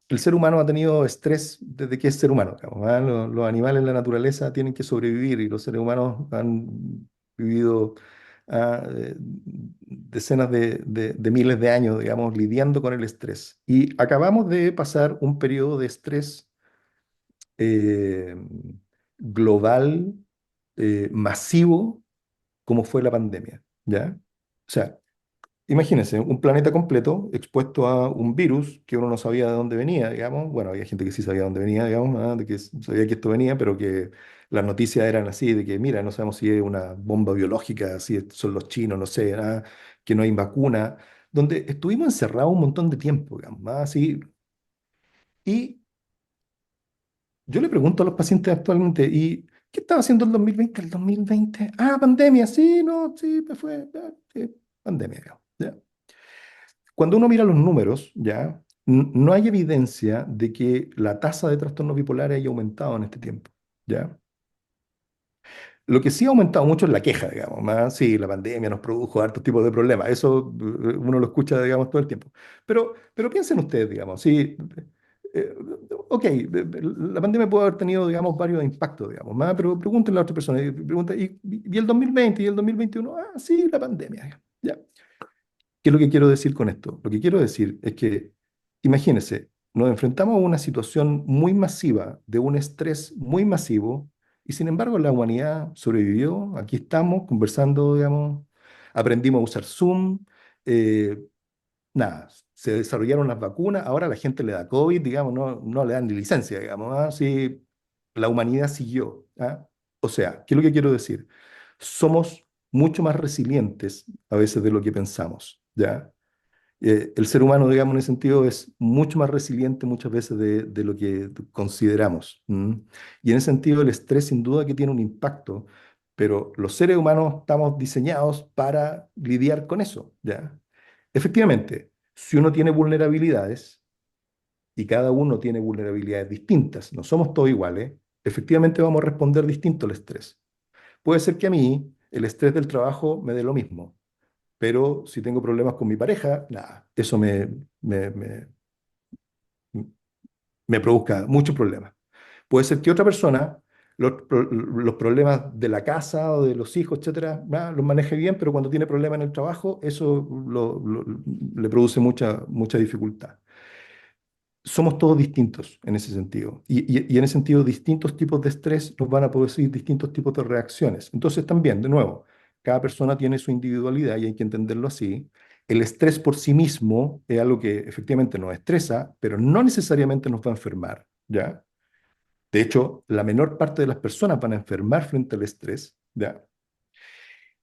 el ser humano ha tenido estrés desde que es ser humano, digamos, ¿ah? Los animales en la naturaleza tienen que sobrevivir y los seres humanos han vivido decenas de miles de años, digamos, lidiando con el estrés. Y acabamos de pasar un periodo de estrés eh, global, masivo, como fue la pandemia, ¿ya? O sea, imagínense, un planeta completo expuesto a un virus que uno no sabía de dónde venía, digamos. Bueno, había gente que sí sabía de dónde venía, digamos, de que sabía que esto venía, pero que las noticias eran así, de que, mira, no sabemos si es una bomba biológica, si son los chinos, no sé, que no hay vacuna, donde estuvimos encerrados un montón de tiempo, digamos, así. Y yo le pregunto a los pacientes actualmente, ¿y qué estaba haciendo el 2020? ¿El 2020? Ah, pandemia, sí, no, sí, pues fue, sí, pandemia, digamos, ¿ya? Cuando uno mira los números, ¿ya? No hay evidencia de que la tasa de trastornos bipolares haya aumentado en este tiempo, ¿ya? Lo que sí ha aumentado mucho es la queja, digamos, más, sí, la pandemia nos produjo hartos tipos de problemas, eso uno lo escucha, digamos, todo el tiempo. Pero piensen ustedes, digamos, sí, eh, ok, la pandemia puede haber tenido, digamos, varios impactos, digamos, más, pero pregúntenle a otras personas, ¿y el 2020 y el 2021? Ah, sí, la pandemia, ya. ¿Qué es lo que quiero decir con esto? Lo que quiero decir es que, imagínense, nos enfrentamos a una situación muy masiva, de un estrés muy masivo, y sin embargo la humanidad sobrevivió. Aquí estamos conversando, digamos, aprendimos a usar Zoom, eh, nada, se desarrollaron las vacunas, ahora la gente le da COVID, digamos, no le dan ni licencia, digamos, sí, la humanidad siguió, ¿ah? O sea, ¿qué es lo que quiero decir? Somos mucho más resilientes a veces de lo que pensamos, ¿ya? El ser humano, digamos, en ese sentido, es mucho más resiliente muchas veces de lo que consideramos. Y en ese sentido, el estrés sin duda que tiene un impacto, pero los seres humanos estamos diseñados para lidiar con eso, ¿ya? Efectivamente, si uno tiene vulnerabilidades y cada uno tiene vulnerabilidades distintas, no somos todos iguales, efectivamente vamos a responder distinto al estrés. Puede ser que a mí el estrés del trabajo me dé lo mismo, pero si tengo problemas con mi pareja, nada, eso me, me, me produzca muchos problemas. Puede ser que otra persona los problemas de la casa o de los hijos, etcétera, nada, los maneje bien, pero cuando tiene problemas en el trabajo, eso le produce mucha dificultad. Somos todos distintos en ese sentido. Y en ese sentido, distintos tipos de estrés nos van a producir distintos tipos de reacciones. Entonces, también, de nuevo, cada persona tiene su individualidad y hay que entenderlo así. El estrés por sí mismo es algo que efectivamente nos estresa, pero no necesariamente nos va a enfermar, ¿ya? De hecho, la menor parte de las personas van a enfermar frente al estrés, ¿ya?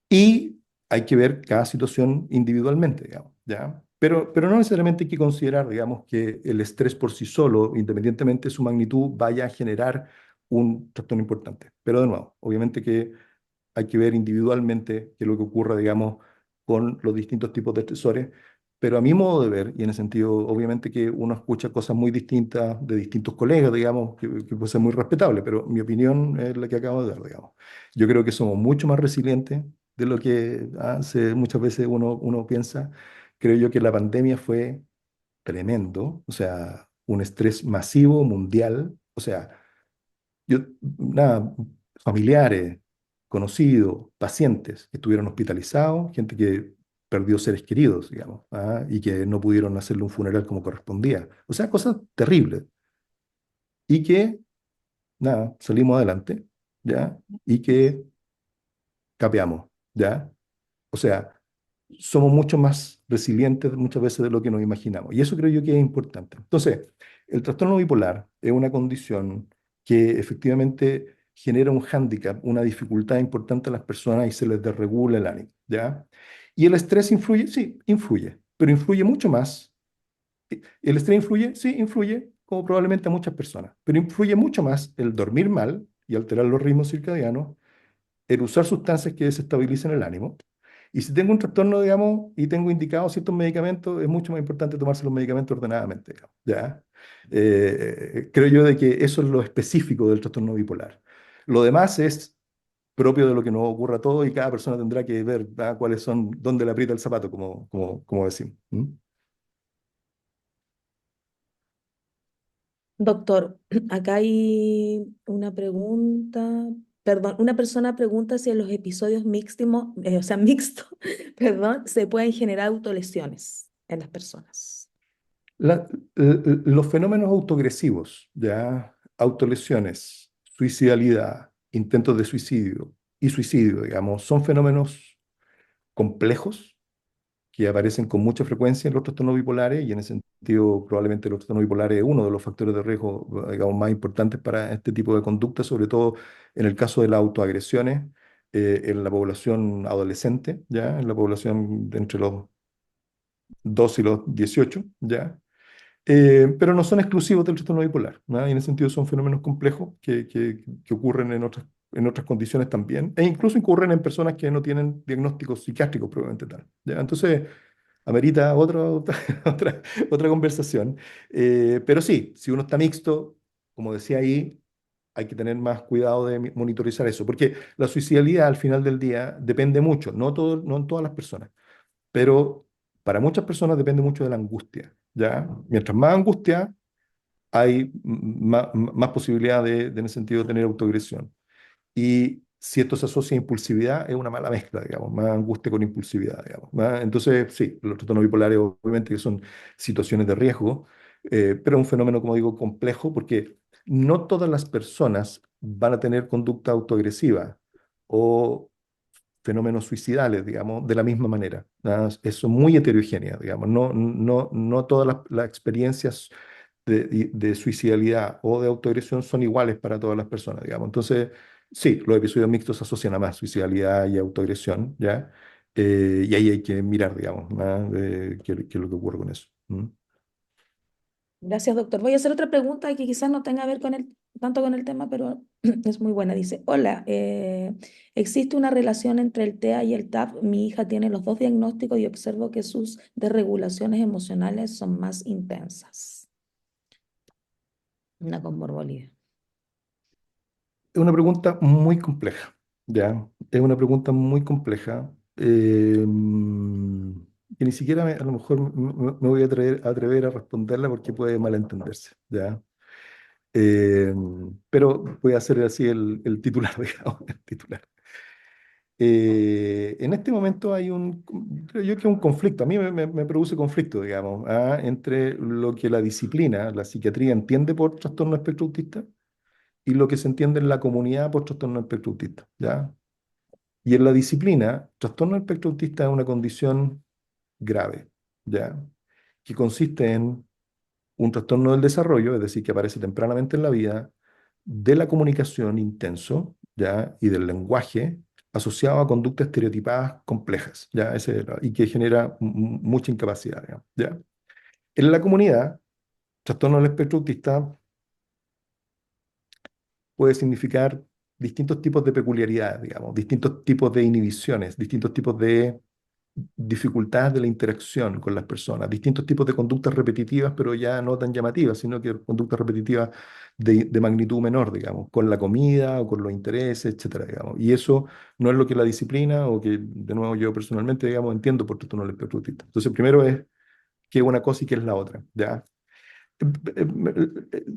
Y hay que ver cada situación individualmente, digamos, ¿ya? Pero no necesariamente hay que considerar, digamos, que el estrés por sí solo, independientemente de su magnitud, vaya a generar un trastorno importante. Pero de nuevo, obviamente que hay que ver individualmente qué es lo que ocurre, digamos, con los distintos tipos de estresores. Pero a mi modo de ver, y en el sentido, obviamente que uno escucha cosas muy distintas de distintos colegas, digamos, que puede ser muy respetable, pero mi opinión es la que acabo de dar, digamos. Yo creo que somos mucho más resilientes de lo que hace muchas veces uno piensa. Creo yo que la pandemia fue tremendo, o sea, un estrés masivo, mundial, o sea, yo, nada, familiares, conocidos, pacientes que estuvieron hospitalizados, gente que perdió seres queridos, digamos, y que no pudieron hacerle un funeral como correspondía. O sea, cosas terribles. Y que, nada, salimos adelante, ¿ya? Y que capeamos, ¿ya? O sea, somos mucho más resilientes muchas veces de lo que nos imaginamos. Y eso creo yo que es importante. Entonces, el trastorno bipolar es una condición que efectivamente genera un hándicap, una dificultad importante a las personas y se les desregula el ánimo, ¿ya? ¿Y el estrés influye? Sí, influye, pero influye mucho más. ¿El estrés influye? Sí, influye, como probablemente a muchas personas, pero influye mucho más el dormir mal y alterar los ritmos circadianos, el usar sustancias que desestabilizan el ánimo, Y si tengo un trastorno, digamos, y tengo indicados ciertos medicamentos, es mucho más importante tomarse los medicamentos ordenadamente, digamos, ¿ya? Creo yo de que eso es lo específico del trastorno bipolar. Lo demás es propio de lo que nos ocurra a todos y cada persona tendrá que ver, cuáles son, dónde le aprieta el zapato, como decimos. ¿Mm? Doctor, acá hay una pregunta, perdón, una persona pregunta si en los episodios o sea, mixtos, perdón, se pueden generar autolesiones en las personas. Los fenómenos autoagresivos, ya, autolesiones, suicidalidad, intentos de suicidio y suicidio, digamos, son fenómenos complejos que aparecen con mucha frecuencia en los trastornos bipolares y en ese sentido probablemente los trastornos bipolares es uno de los factores de riesgo, digamos, más importantes para este tipo de conducta, sobre todo en el caso de las autoagresiones en la población adolescente, ya, en la población de entre los 12 y los 18, ya. Pero no son exclusivos del trastorno bipolar, ¿no? Y en ese sentido son fenómenos complejos que ocurren en otras condiciones también, e incluso ocurren en personas que no tienen diagnósticos psiquiátricos probablemente tal. ¿Ya? Entonces, amerita otra, otra conversación. Pero sí, si uno está mixto, como decía ahí, hay que tener más cuidado de monitorizar eso, porque la suicidalidad al final del día depende mucho, no en todas las personas, pero para muchas personas depende mucho de la angustia, ¿ya? Mientras más angustia, hay más posibilidad en ese sentido, de tener autoagresión. Y si esto se asocia a impulsividad, es una mala mezcla, digamos, más angustia con impulsividad, digamos. Entonces, sí, los trastornos bipolares obviamente que son situaciones de riesgo, pero es un fenómeno, como digo, complejo porque no todas las personas van a tener conducta autoagresiva o fenómenos suicidales, digamos, de la misma manera. Eso es muy heterogénea, digamos. No todas las experiencias de suicidalidad o de autoagresión son iguales para todas las personas, digamos. Entonces, sí, los episodios mixtos se asocian a más suicidalidad y autoagresión, ¿ya? Y ahí hay que mirar, digamos, qué es lo que ocurre con eso. ¿Mm? Gracias, doctor. Voy a hacer otra pregunta que quizás no tenga que ver con tanto con el tema, pero es muy buena. Dice, hola, ¿existe una relación entre el TEA y el TAP? Mi hija tiene los dos diagnósticos y observo que sus desregulaciones emocionales son más intensas. Una comorbilidad. Es una pregunta muy compleja, ¿ya? Es una pregunta muy compleja que ni siquiera a lo mejor me voy a atrever a responderla porque puede malentenderse, ¿ya? Eh, pero voy a hacer así el titular, digamos, el titular. En este momento creo yo que un conflicto, a mí me produce conflicto, digamos, entre lo que la disciplina, la psiquiatría entiende por trastorno espectro autista y lo que se entiende en la comunidad por trastorno del espectro autista, ¿ya? Y en la disciplina, trastorno del espectro autista es una condición grave, ¿ya? Que consiste en un trastorno del desarrollo, es decir, que aparece tempranamente en la vida, de la comunicación intenso, ¿ya? Y del lenguaje asociado a conductas estereotipadas complejas, ¿ya? Y que genera mucha incapacidad, digamos, ¿ya? En la comunidad, trastorno del espectro autista puede significar distintos tipos de peculiaridades, digamos, distintos tipos de inhibiciones, distintos tipos de dificultades de la interacción con las personas, distintos tipos de conductas repetitivas, pero ya no tan llamativas, sino que conductas repetitivas de magnitud menor, digamos, con la comida o con los intereses, etcétera, digamos. Y eso no es lo que la disciplina o que, de nuevo, yo personalmente, digamos, entiendo por trastorno del espectro autista. Entonces, primero es qué es una cosa y qué es la otra, ¿ya?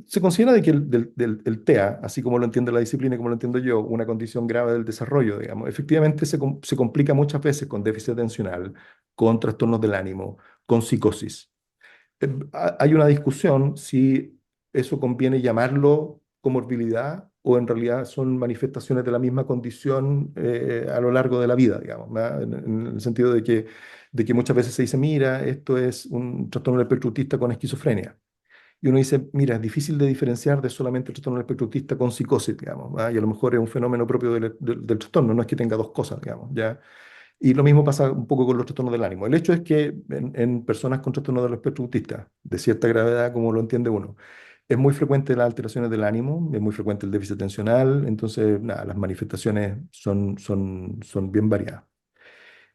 Se considera de que el TEA, así como lo entiende la disciplina y como lo entiendo yo, una condición grave del desarrollo, digamos, efectivamente se complica muchas veces con déficit atencional, con trastornos del ánimo, con psicosis. Hay una discusión si eso conviene llamarlo comorbilidad o en realidad son manifestaciones de la misma condición a lo largo de la vida, digamos, ¿verdad? En el sentido de que muchas veces se dice, mira, esto es un trastorno del espectro autista con esquizofrenia. Y uno dice, mira, es difícil de diferenciar de solamente el trastorno del espectro autista con psicosis, digamos, ¿va? Y a lo mejor es un fenómeno propio del trastorno, no es que tenga dos cosas, digamos, ¿ya? Y lo mismo pasa un poco con los trastornos del ánimo. El hecho es que en personas con trastorno del espectro autista, de cierta gravedad, como lo entiende uno, es muy frecuente las alteraciones del ánimo, es muy frecuente el déficit atencional, entonces, nada, las manifestaciones son bien variadas.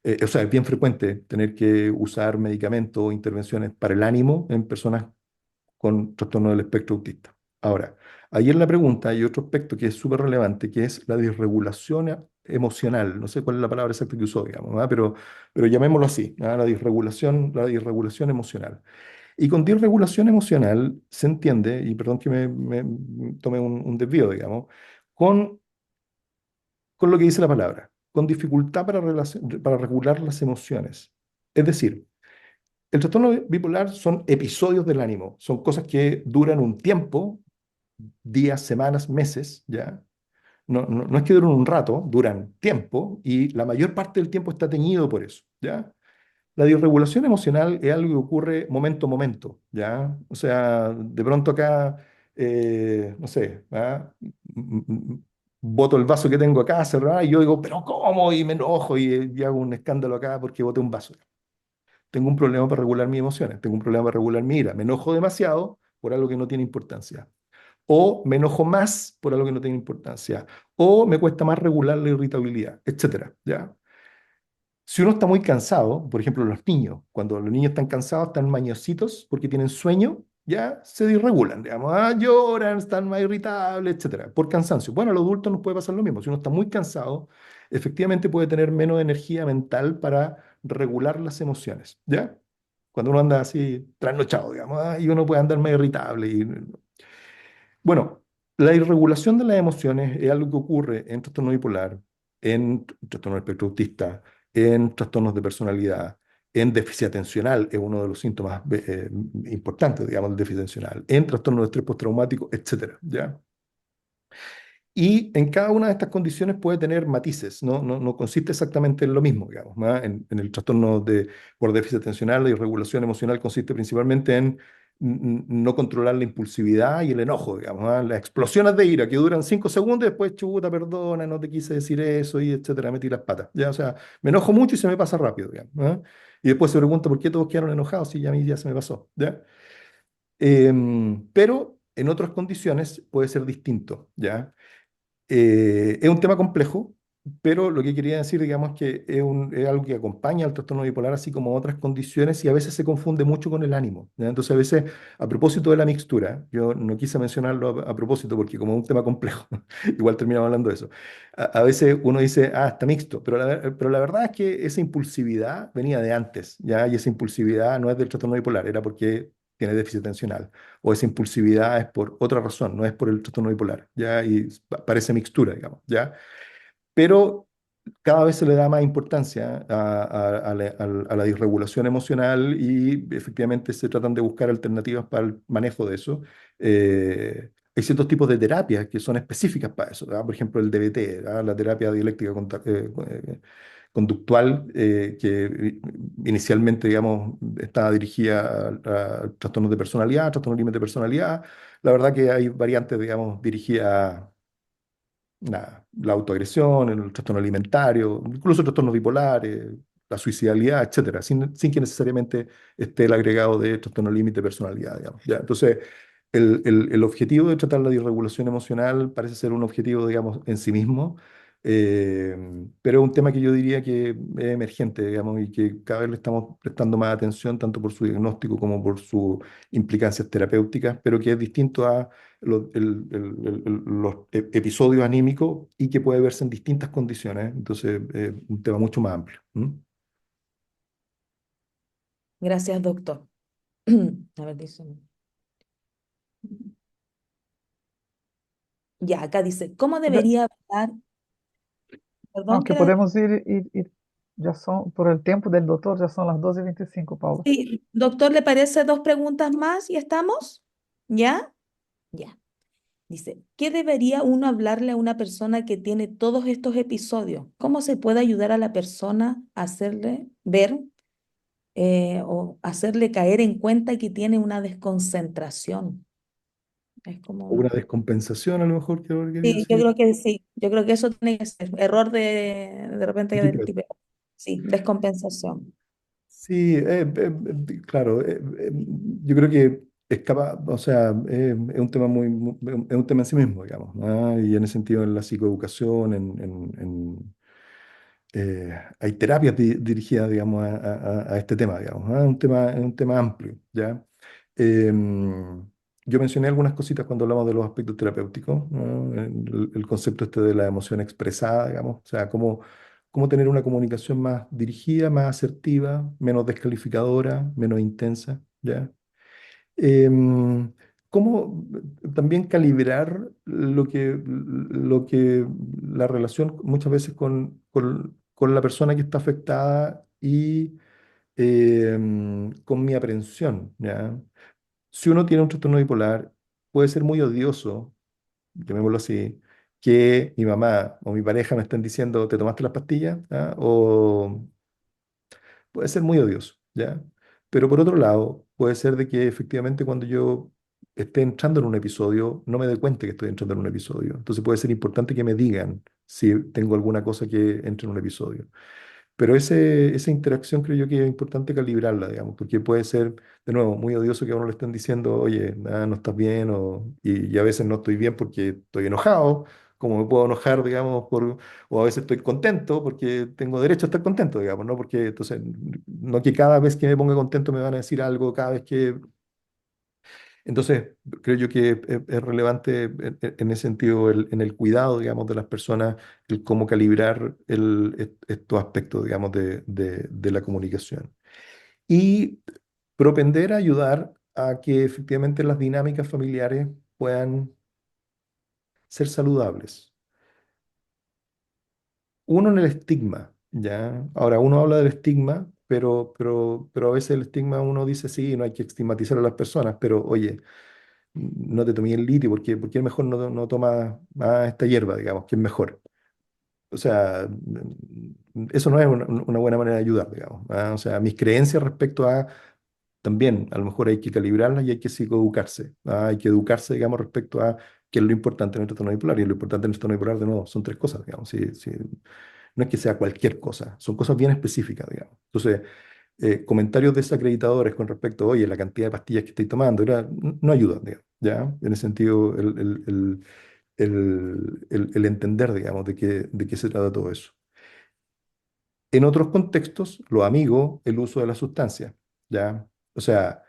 O sea, es bien frecuente tener que usar medicamentos o intervenciones para el ánimo en personas con trastorno del espectro autista. Ahora, ahí en la pregunta hay otro aspecto que es súper relevante, que es la disregulación emocional. No sé cuál es la palabra exacta que usó, digamos, ¿verdad? Pero llamémoslo así, ¿verdad? La disregulación emocional. Y con disregulación emocional se entiende, y perdón que me tome un desvío, digamos, con, con lo que dice la palabra, con dificultad para regular las emociones. Es decir, el trastorno bipolar son episodios del ánimo, son cosas que duran un tiempo, días, semanas, meses, ¿ya? No es que duren un rato, duran tiempo y la mayor parte del tiempo está teñido por eso, ¿ya? La disregulación emocional es algo que ocurre momento a momento, ¿ya? O sea, de pronto acá, no sé, ¿ah? Boto el vaso que tengo acá cerrado y yo digo, pero ¿cómo? Y me enojo y hago un escándalo acá porque boté un vaso. Tengo un problema para regular mis emociones, tengo un problema para regular mi ira. Me enojo demasiado por algo que no tiene importancia. O me enojo más por algo que no tiene importancia. O me cuesta más regular la irritabilidad, etcétera, ¿ya? Si uno está muy cansado, por ejemplo, los niños, cuando los niños están cansados, están mañositos porque tienen sueño, ya se disregulan, digamos, lloran, están más irritables, etcétera, por cansancio. Bueno, a los adultos nos puede pasar lo mismo. Si uno está muy cansado, efectivamente puede tener menos energía mental para regular las emociones, ¿ya? Cuando uno anda así trasnochado, digamos, y uno puede andar más irritable. Bueno, la irregulación de las emociones es algo que ocurre en trastorno bipolar, en trastorno del espectro autista, en trastornos de personalidad, en déficit atencional, es uno de los síntomas importantes, digamos, del déficit atencional, en trastorno de estrés postraumático, etcétera, ¿ya? Y en cada una de estas condiciones puede tener matices, no consiste exactamente en lo mismo, digamos, ¿no? En el trastorno por déficit atencional, la irregulación emocional consiste principalmente en no controlar la impulsividad y el enojo, digamos, ¿no? Las explosiones de ira que duran 5 segundos y después, chuta, perdona, no te quise decir eso y etcétera, metí las patas, ¿ya? O sea, me enojo mucho y se me pasa rápido, digamos, ¿no? Y después se pregunta por qué todos quedaron enojados si ya a mí ya se me pasó, ¿ya? Pero en otras condiciones puede ser distinto, ¿ya? Es un tema complejo, pero lo que quería decir, digamos, que es algo que acompaña al trastorno bipolar, así como otras condiciones, y a veces se confunde mucho con el ánimo, ¿ya? Entonces, a veces, a propósito de la mixtura, yo no quise mencionarlo a propósito, porque como es un tema complejo, igual terminamos hablando de eso. A veces uno dice, está mixto, pero la verdad es que esa impulsividad venía de antes, ¿ya? Y esa impulsividad no es del trastorno bipolar, era porque tiene déficit atencional o esa impulsividad es por otra razón, no es por el trastorno bipolar, ¿ya? Y parece mixtura, digamos, ¿ya? Pero cada vez se le da más importancia a la disregulación emocional y efectivamente se tratan de buscar alternativas para el manejo de eso. Hay ciertos tipos de terapias que son específicas para eso, ¿verdad? Por ejemplo, el DBT, ¿verdad? La terapia dialéctica conductual, que inicialmente, digamos, estaba dirigida a trastornos de personalidad, trastornos límite de personalidad. La verdad que hay variantes, digamos, dirigidas la autoagresión, el trastorno alimentario, incluso trastornos bipolares, la suicidalidad, etcétera, sin que necesariamente esté el agregado de trastorno límite de personalidad, digamos, ¿ya? Entonces, el objetivo de tratar la disregulación emocional parece ser un objetivo, digamos, en sí mismo, eh, pero es un tema que yo diría que es emergente, digamos, y que cada vez le estamos prestando más atención, tanto por su diagnóstico como por sus implicancias terapéuticas, pero que es distinto a los episodios anímicos y que puede verse en distintas condiciones. Entonces, un tema mucho más amplio. ¿Mm? Gracias, doctor. A ver, dice. Ya, acá dice, ¿cómo De- debería hablar? Perdón, Aunque ¿quiere? podemos ir, ya son, por el tiempo del doctor, ya son las 2:25, Paula. Sí, doctor, ¿le parece dos preguntas más y estamos? ¿Ya? Ya. Dice, ¿qué debería uno hablarle a una persona que tiene todos estos episodios? ¿Cómo se puede ayudar a la persona a hacerle ver o hacerle caer en cuenta que tiene una desconcentración? Es O una como... descompensación, a lo mejor, que lo quería Sí, yo decir. creo que sí. Yo creo que eso tiene que ser error de repente del Etiqueta. tipo. Sí, descompensación. Sí, claro, yo creo que escapa, o sea, es un tema es un tema en sí mismo, digamos, ¿no? Y en ese sentido en la psicoeducación, hay terapias dirigidas, digamos, a este tema, digamos, ¿ah? Es un tema amplio, ¿ya? Yo mencioné algunas cositas cuando hablamos de los aspectos terapéuticos, ¿no? El concepto este de la emoción expresada, digamos, o sea, cómo tener una comunicación más dirigida, más asertiva, menos descalificadora, menos intensa, ¿ya? Em, cómo también calibrar lo que la relación muchas veces con la persona que está afectada y con mi aprensión, ¿ya? Si uno tiene un trastorno bipolar, puede ser muy odioso, llamémoslo así, que mi mamá o mi pareja me estén diciendo, ¿te tomaste las pastillas? ¿Ah? O puede ser muy odioso, ¿ya? Pero por otro lado, puede ser de que efectivamente cuando yo esté entrando en un episodio, no me doy cuenta que estoy entrando en un episodio. Entonces puede ser importante que me digan si tengo alguna cosa que entre en un episodio. Pero esa interacción creo yo que es importante calibrarla, digamos, porque puede ser, de nuevo, muy odioso que a uno le estén diciendo, oye, nada, no estás bien, y a veces no estoy bien porque estoy enojado, como me puedo enojar, digamos, o a veces estoy contento porque tengo derecho a estar contento, digamos, ¿no? Porque entonces, no que cada vez que me ponga contento me van a decir algo, cada vez que... Entonces, creo yo que es relevante en ese sentido, en el cuidado, digamos, de las personas, el cómo calibrar estos aspectos, digamos, de la comunicación. Y propender a ayudar a que efectivamente las dinámicas familiares puedan ser saludables. Uno en el estigma, ¿ya? Ahora, uno habla del estigma, pero a veces el estigma uno dice, sí, no hay que estigmatizar a las personas, pero oye, no te tomé el litio, ¿por qué mejor no tomas esta hierba, digamos, que es mejor? O sea, eso no es una buena manera de ayudar, digamos. ¿Ah? O sea, mis creencias respecto a también, a lo mejor hay que calibrarlas y hay que psicoeducarse. ¿Ah? Hay que educarse, digamos, respecto a qué es lo importante en el trastorno bipolar. Y lo importante en el trastorno bipolar, de nuevo, son tres cosas, digamos. No es que sea cualquier cosa, son cosas bien específicas, digamos. Entonces, comentarios desacreditadores con respecto, oye, la cantidad de pastillas que estoy tomando, no ayudan, digamos, ¿ya? En ese sentido, el entender, digamos, de qué se trata todo eso. En otros contextos, lo amigo, el uso de la sustancia, ¿ya? O sea,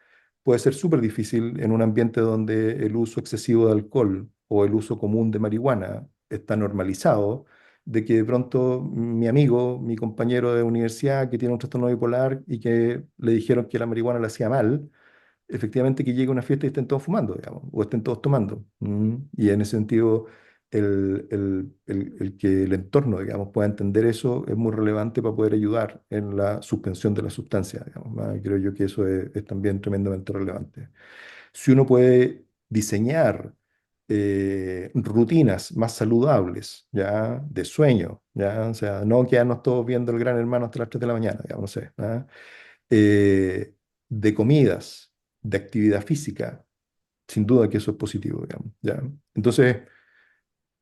puede ser súper difícil en un ambiente donde el uso excesivo de alcohol o el uso común de marihuana está normalizado, de que de pronto mi amigo, mi compañero de universidad que tiene un trastorno bipolar y que le dijeron que la marihuana le hacía mal, efectivamente que llegue a una fiesta y estén todos fumando, digamos, o estén todos tomando. Y en ese sentido, el que el entorno, digamos, pueda entender eso es muy relevante para poder ayudar en la suspensión de la sustancia, digamos, ¿no? Y creo yo que eso es también tremendamente relevante. Si uno puede diseñar rutinas más saludables, ¿ya? De sueño, ¿ya? O sea, no quedarnos todos viendo el Gran Hermano hasta las 3 de la mañana, digamos, no sé, ¿ah? eh, de comidas, de actividad física, sin duda que eso es positivo, digamos, ¿ya? Entonces,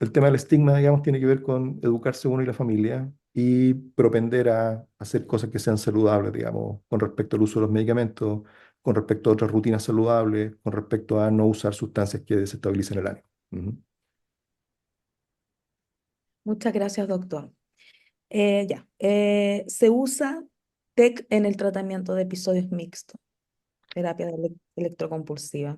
el tema del estigma, digamos, tiene que ver con educarse uno y la familia y propender a hacer cosas que sean saludables, digamos, con respecto al uso de los medicamentos, con respecto a otras rutinas saludables, con respecto a no usar sustancias que desestabilicen el ánimo. Ujú. Muchas gracias, doctor. Se usa TEC en el tratamiento de episodios mixtos, terapia electrocompulsiva.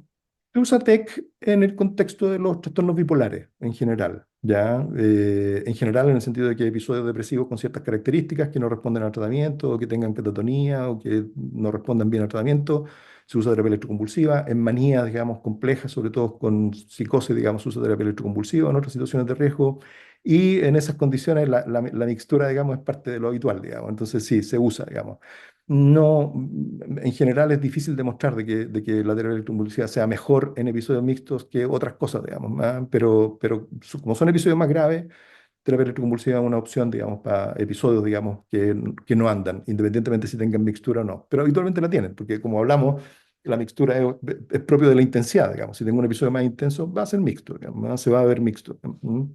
Se usa TEC en el contexto de los trastornos bipolares en general, ¿ya? En general, en el sentido de que hay episodios depresivos con ciertas características que no responden al tratamiento, o que tengan catatonía, o que no respondan bien al tratamiento, se usa terapia electroconvulsiva. En manías, digamos, complejas, sobre todo con psicosis, digamos, se usa terapia electroconvulsiva en otras situaciones de riesgo. Y en esas condiciones la mixtura, digamos, es parte de lo habitual, digamos. Entonces sí, se usa, digamos. No, en general es difícil demostrar de que la terapia electroconvulsiva sea mejor en episodios mixtos que otras cosas, digamos, ¿ah? Pero como son episodios más graves, terapia electroconvulsiva es una opción, digamos, para episodios, digamos, que no andan, independientemente si tengan mixtura o no. Pero habitualmente la tienen, porque como hablamos, la mixtura es propio de la intensidad, digamos. Si tengo un episodio más intenso, va a ser mixto, digamos, ¿ah? Se va a ver mixto. O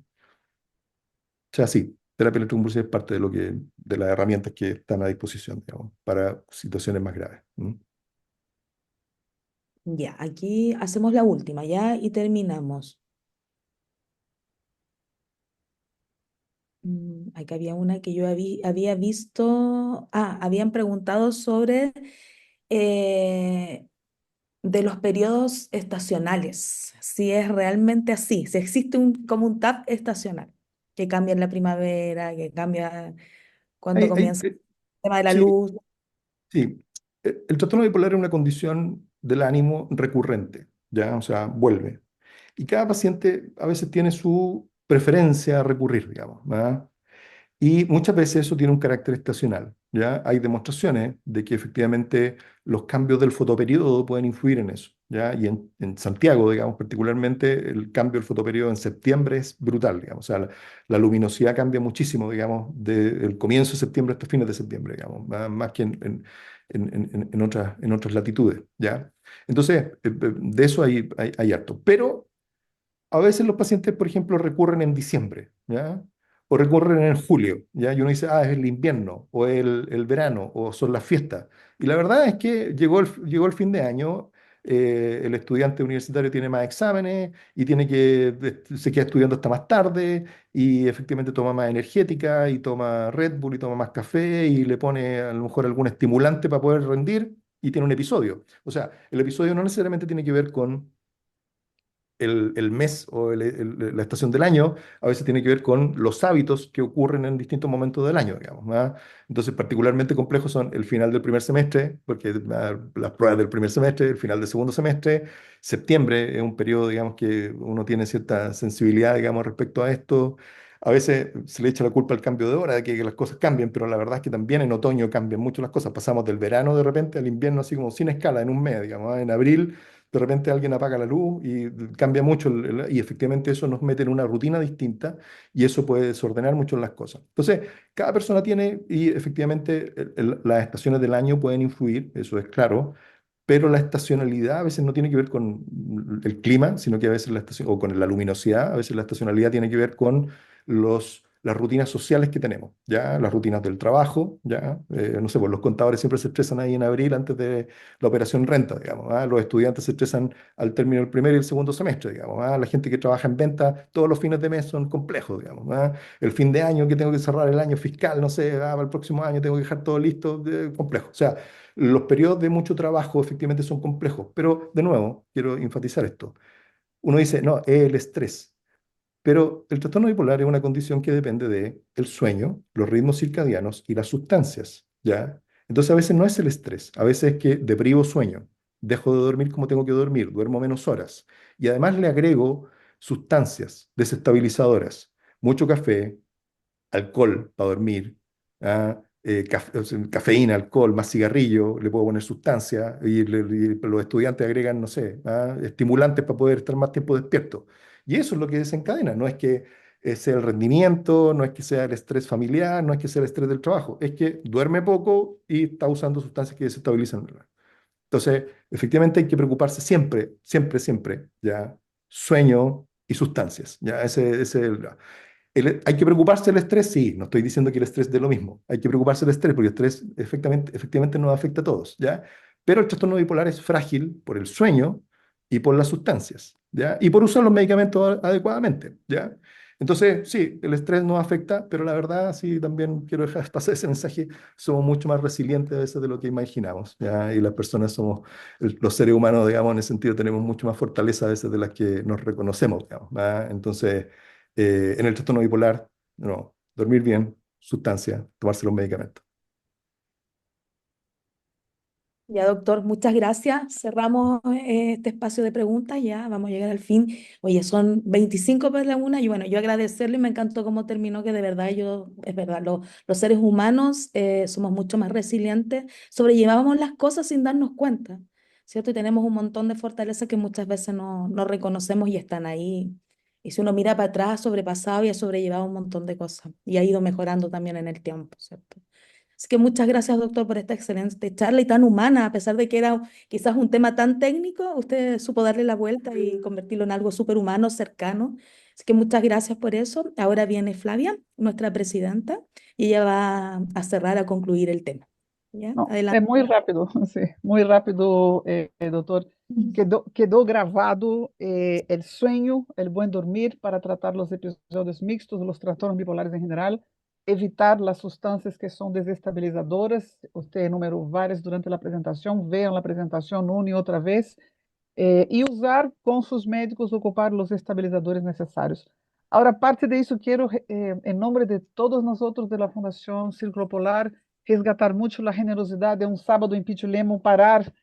sea, sí, terapia electroconvulsiva es parte de las herramientas que están a disposición, digamos, para situaciones más graves. Ya, aquí hacemos la última, ya, y terminamos. aquí había una que yo había visto, habían preguntado sobre eh, de los periodos estacionales, si es realmente así, si existe como un TAP estacional, que cambia en la primavera, que cambia cuando Hay- hay- comienza eh, el tema de la sí, luz. sí. El trastorno bipolar es una condición del ánimo recurrente, ¿ya? O sea, vuelve. Y cada paciente a veces tiene su preferencia a recurrir, digamos, ¿ah? Y muchas veces eso tiene un carácter estacional, ¿ya? Hay demostraciones de que efectivamente los cambios del fotoperiodo pueden influir en eso, ¿ya? Y en Santiago, digamos, particularmente, el cambio del fotoperiodo en septiembre es brutal, digamos. O sea, la luminosidad cambia muchísimo, digamos, del comienzo de septiembre hasta fines de septiembre, digamos, más que en otras latitudes, ¿ya? Entonces, de eso hay harto. Pero a veces los pacientes, por ejemplo, recurren en diciembre, ¿ya? O recurren en julio, ¿ya? Y uno dice, es el invierno, o el verano, o son las fiestas. Y la verdad es que llegó el fin de año, el estudiante universitario tiene más exámenes y se queda estudiando hasta más tarde y efectivamente toma más energética y toma Red Bull y toma más café y le pone a lo mejor algún estimulante para poder rendir y tiene un episodio. O sea, el episodio no necesariamente tiene que ver con el mes o la estación del año a veces tiene que ver con los hábitos que ocurren en distintos momentos del año, digamos, ¿verdad? Entonces, particularmente complejos son el final del primer semestre, porque las pruebas del primer semestre, el final del segundo semestre, septiembre es un periodo, digamos, que uno tiene cierta sensibilidad, digamos, respecto a esto. A veces se le echa la culpa al cambio de hora, de que las cosas cambian, pero la verdad es que también en otoño cambian mucho las cosas. Pasamos del verano de repente al invierno así como sin escala, en un mes, digamos, ¿verdad? En abril de repente alguien apaga la luz y cambia mucho y efectivamente eso nos mete en una rutina distinta y eso puede desordenar mucho las cosas. Entonces, cada persona tiene y efectivamente las estaciones del año pueden influir, eso es claro, pero la estacionalidad a veces no tiene que ver con el clima, sino que a veces o con la luminosidad, a veces la estacionalidad tiene que ver con las rutinas sociales que tenemos, ¿ya? Las rutinas del trabajo, ¿ya? No sé, pues los contadores siempre se estresan ahí en abril antes de la operación renta, digamos, ¿ah? Los estudiantes se estresan al término del primer y el segundo semestre, digamos, ¿ah? La gente que trabaja en venta, todos los fines de mes son complejos, digamos, ¿ah? El fin de año que tengo que cerrar el año fiscal, no sé, para el próximo año tengo que dejar todo listo, complejo. O sea, los periodos de mucho trabajo efectivamente son complejos, pero de nuevo, quiero enfatizar esto. Uno dice, no, es el estrés, pero el trastorno bipolar es una condición que depende de el sueño, los ritmos circadianos y las sustancias, ¿ya? Entonces a veces no es el estrés, a veces es que deprivo sueño, dejo de dormir como tengo que dormir, duermo menos horas y además le agrego sustancias desestabilizadoras, mucho café, alcohol para dormir, ¿ah? O sea, cafeína, alcohol, más cigarrillo, le puedo poner sustancia y los estudiantes agregan, no sé, estimulantes para poder estar más tiempo despierto. Y eso es lo que desencadena, no es que sea el rendimiento, no es que sea el estrés familiar, no es que sea el estrés del trabajo, es que duerme poco y está usando sustancias que desestabilizan. Entonces, efectivamente hay que preocuparse siempre, siempre, siempre, ya, sueño y sustancias, ya, ese es ¿Hay que preocuparse del estrés? Sí, no estoy diciendo que el estrés dé lo mismo. Hay que preocuparse del estrés porque el estrés efectivamente nos afecta a todos, ¿ya? Pero el trastorno bipolar es frágil por el sueño y por las sustancias, ¿ya? Y por usar los medicamentos adecuadamente, ¿ya? Entonces, sí, el estrés nos afecta, pero la verdad, sí, también quiero dejar pasar ese mensaje, somos mucho más resilientes a veces de lo que imaginamos, ¿ya? Y las personas somos, los seres humanos, digamos, en ese sentido, tenemos mucho más fortaleza a veces de las que nos reconocemos, digamos, ¿ya? Entonces en el trastorno bipolar, no, dormir bien, sustancia, tomarse los medicamentos. Ya, doctor, muchas gracias. Cerramos este espacio de preguntas, ya vamos a llegar al fin. Oye, son 25 para la una y bueno, yo agradecerle y me encantó cómo terminó, que de verdad es verdad, los seres humanos somos mucho más resilientes, sobrellevamos las cosas sin darnos cuenta, ¿cierto? Y tenemos un montón de fortalezas que muchas veces no reconocemos y están ahí. Y si uno mira para atrás, sobrepasado y ha sobrellevado un montón de cosas y ha ido mejorando también en el tiempo, ¿cierto? Así que muchas gracias, doctor, por esta excelente charla y tan humana, a pesar de que era quizás un tema tan técnico, usted supo darle la vuelta y convertirlo en algo súper humano, cercano. Así que muchas gracias por eso. Ahora viene Flavia, nuestra presidenta, y ella va a cerrar, a concluir el tema. ¿Ya? Não, é Adelante. muito rápido, sim, muito rápido, doutor. Quedó grabado el sueño, el buen dormir para tratar los episodios mixtos, los trastornos bipolares en general. evitar las sustancias que son desestabilizadoras. Usted enumeró varias durante la presentación, vean la presentación una y otra vez, y usar con sus médicos, ocupar los estabilizadores necesarios. Ahora, aparte de eso, quiero, en nombre de todos nosotros de la Fundación Círculo Polar, resgatar mucho la generosidad de un sábado en Pichulemo, parar,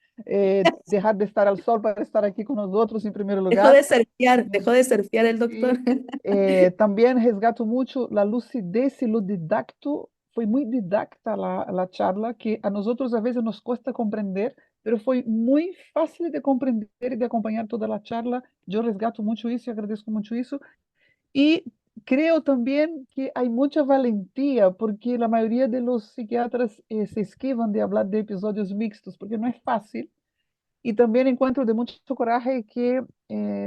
dejar de estar al sol para estar aquí con nosotros en primer lugar. Dejó de surfear el doctor. Sí. También resgato mucho la lucidez y lo didacto. Fue muy didacta la charla, que a nosotros a veces nos cuesta comprender, pero fue muy fácil de comprender y de acompañar toda la charla. Yo resgato mucho eso y agradezco mucho eso. Y creo también que hay mucha valentía, porque la mayoría de los psiquiatras se esquivan de hablar de episodios mixtos, porque no es fácil. Y también encuentro de mucho coraje que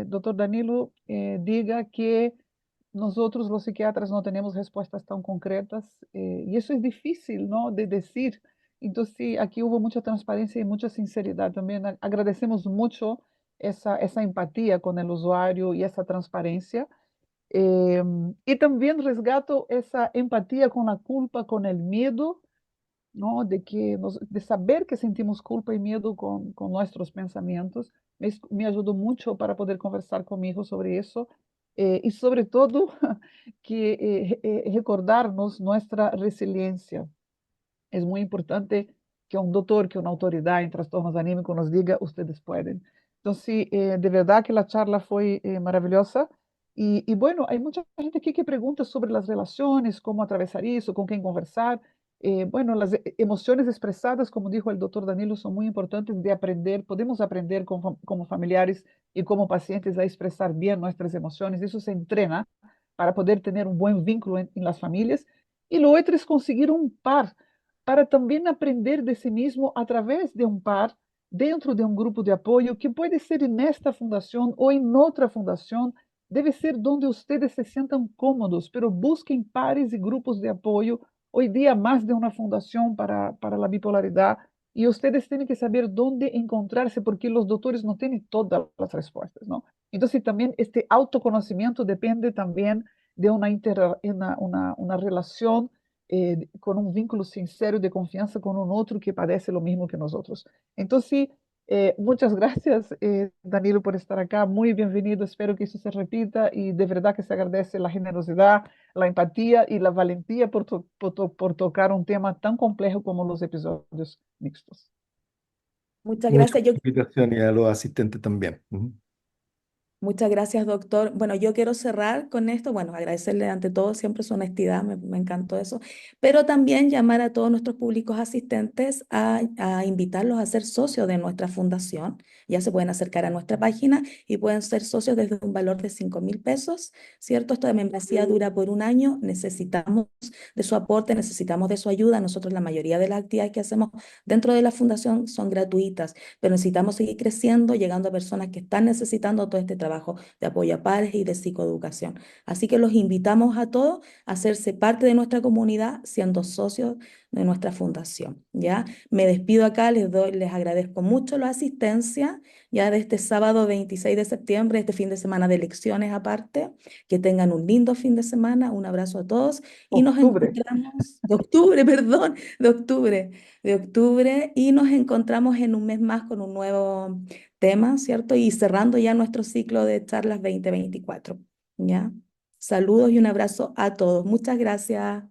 doctor Danilo diga que nosotros los psiquiatras no tenemos respuestas tan concretas, y eso es difícil, ¿no? De decir. Entonces, sí, aquí hubo mucha transparencia y mucha sinceridad. También agradecemos mucho esa empatía con el usuario y esa transparencia. Eh, y también resgato esa empatía con la culpa, con el miedo, ¿no? De saber que sentimos culpa y miedo con nuestros pensamientos. Me ayudó mucho para poder conversar con mi hijo sobre eso, y sobre todo que recordarnos nuestra resiliencia. Es muy importante que un doctor, que una autoridad en trastornos anímicos nos diga, ustedes pueden. Entonces, de verdad que la charla fue maravillosa. Y bueno, hay mucha gente aquí que pregunta sobre las relaciones, cómo atravesar eso, con quién conversar. Bueno, las emociones expresadas, como dijo el doctor Danilo, son muy importantes de aprender. Podemos aprender como familiares y como pacientes a expresar bien nuestras emociones. Eso se entrena para poder tener un buen vínculo en las familias. Y lo otro es conseguir un par para también aprender de sí mismo a través de un par, dentro de un grupo de apoyo, que puede ser en esta fundación o en otra fundación, debe ser donde ustedes se sientan cómodos, pero busquen pares y grupos de apoyo. Hoy día más de una fundación para la bipolaridad, y ustedes tienen que saber dónde encontrarse, porque los doctores no tienen todas las respuestas, ¿no? Entonces también este autoconocimiento depende también de una relación, con un vínculo sincero de confianza con un otro que padece lo mismo que nosotros. Entonces, muchas gracias, Danilo, por estar acá. Muy bienvenido. Espero que eso se repita, y de verdad que se agradece la generosidad, la empatía y la valentía por tocar un tema tan complejo como los episodios mixtos. Muchas Muchas gracias. Yo invitaciones y a los asistentes también. Ujú. Muchas gracias, doctor. Bueno, yo quiero cerrar con esto. Bueno, agradecerle ante todo siempre su honestidad, me encantó eso, pero también llamar a todos nuestros públicos asistentes a invitarlos a ser socios de nuestra fundación. Ya se pueden acercar a nuestra página y pueden ser socios desde un valor de 5.000 pesos, ¿cierto? Esto de membresía dura por un año. Necesitamos de su aporte, necesitamos de su ayuda. Nosotros la mayoría de las actividades que hacemos dentro de la fundación son gratuitas, pero necesitamos seguir creciendo, llegando a personas que están necesitando todo este trabajo de apoyo a pares y de psicoeducación. Así que los invitamos a todos a hacerse parte de nuestra comunidad siendo socios de nuestra fundación, ¿ya? Me despido acá, les agradezco mucho la asistencia ya de este sábado 26 de septiembre, este fin de semana de elecciones aparte. Que tengan un lindo fin de semana, un abrazo a todos y nos Octubre. encontramos, de octubre, perdón, de octubre, y nos encontramos en un mes más con un nuevo tema, ¿cierto? Y cerrando ya nuestro ciclo de charlas 2024, ¿ya? Saludos y un abrazo a todos. Muchas gracias.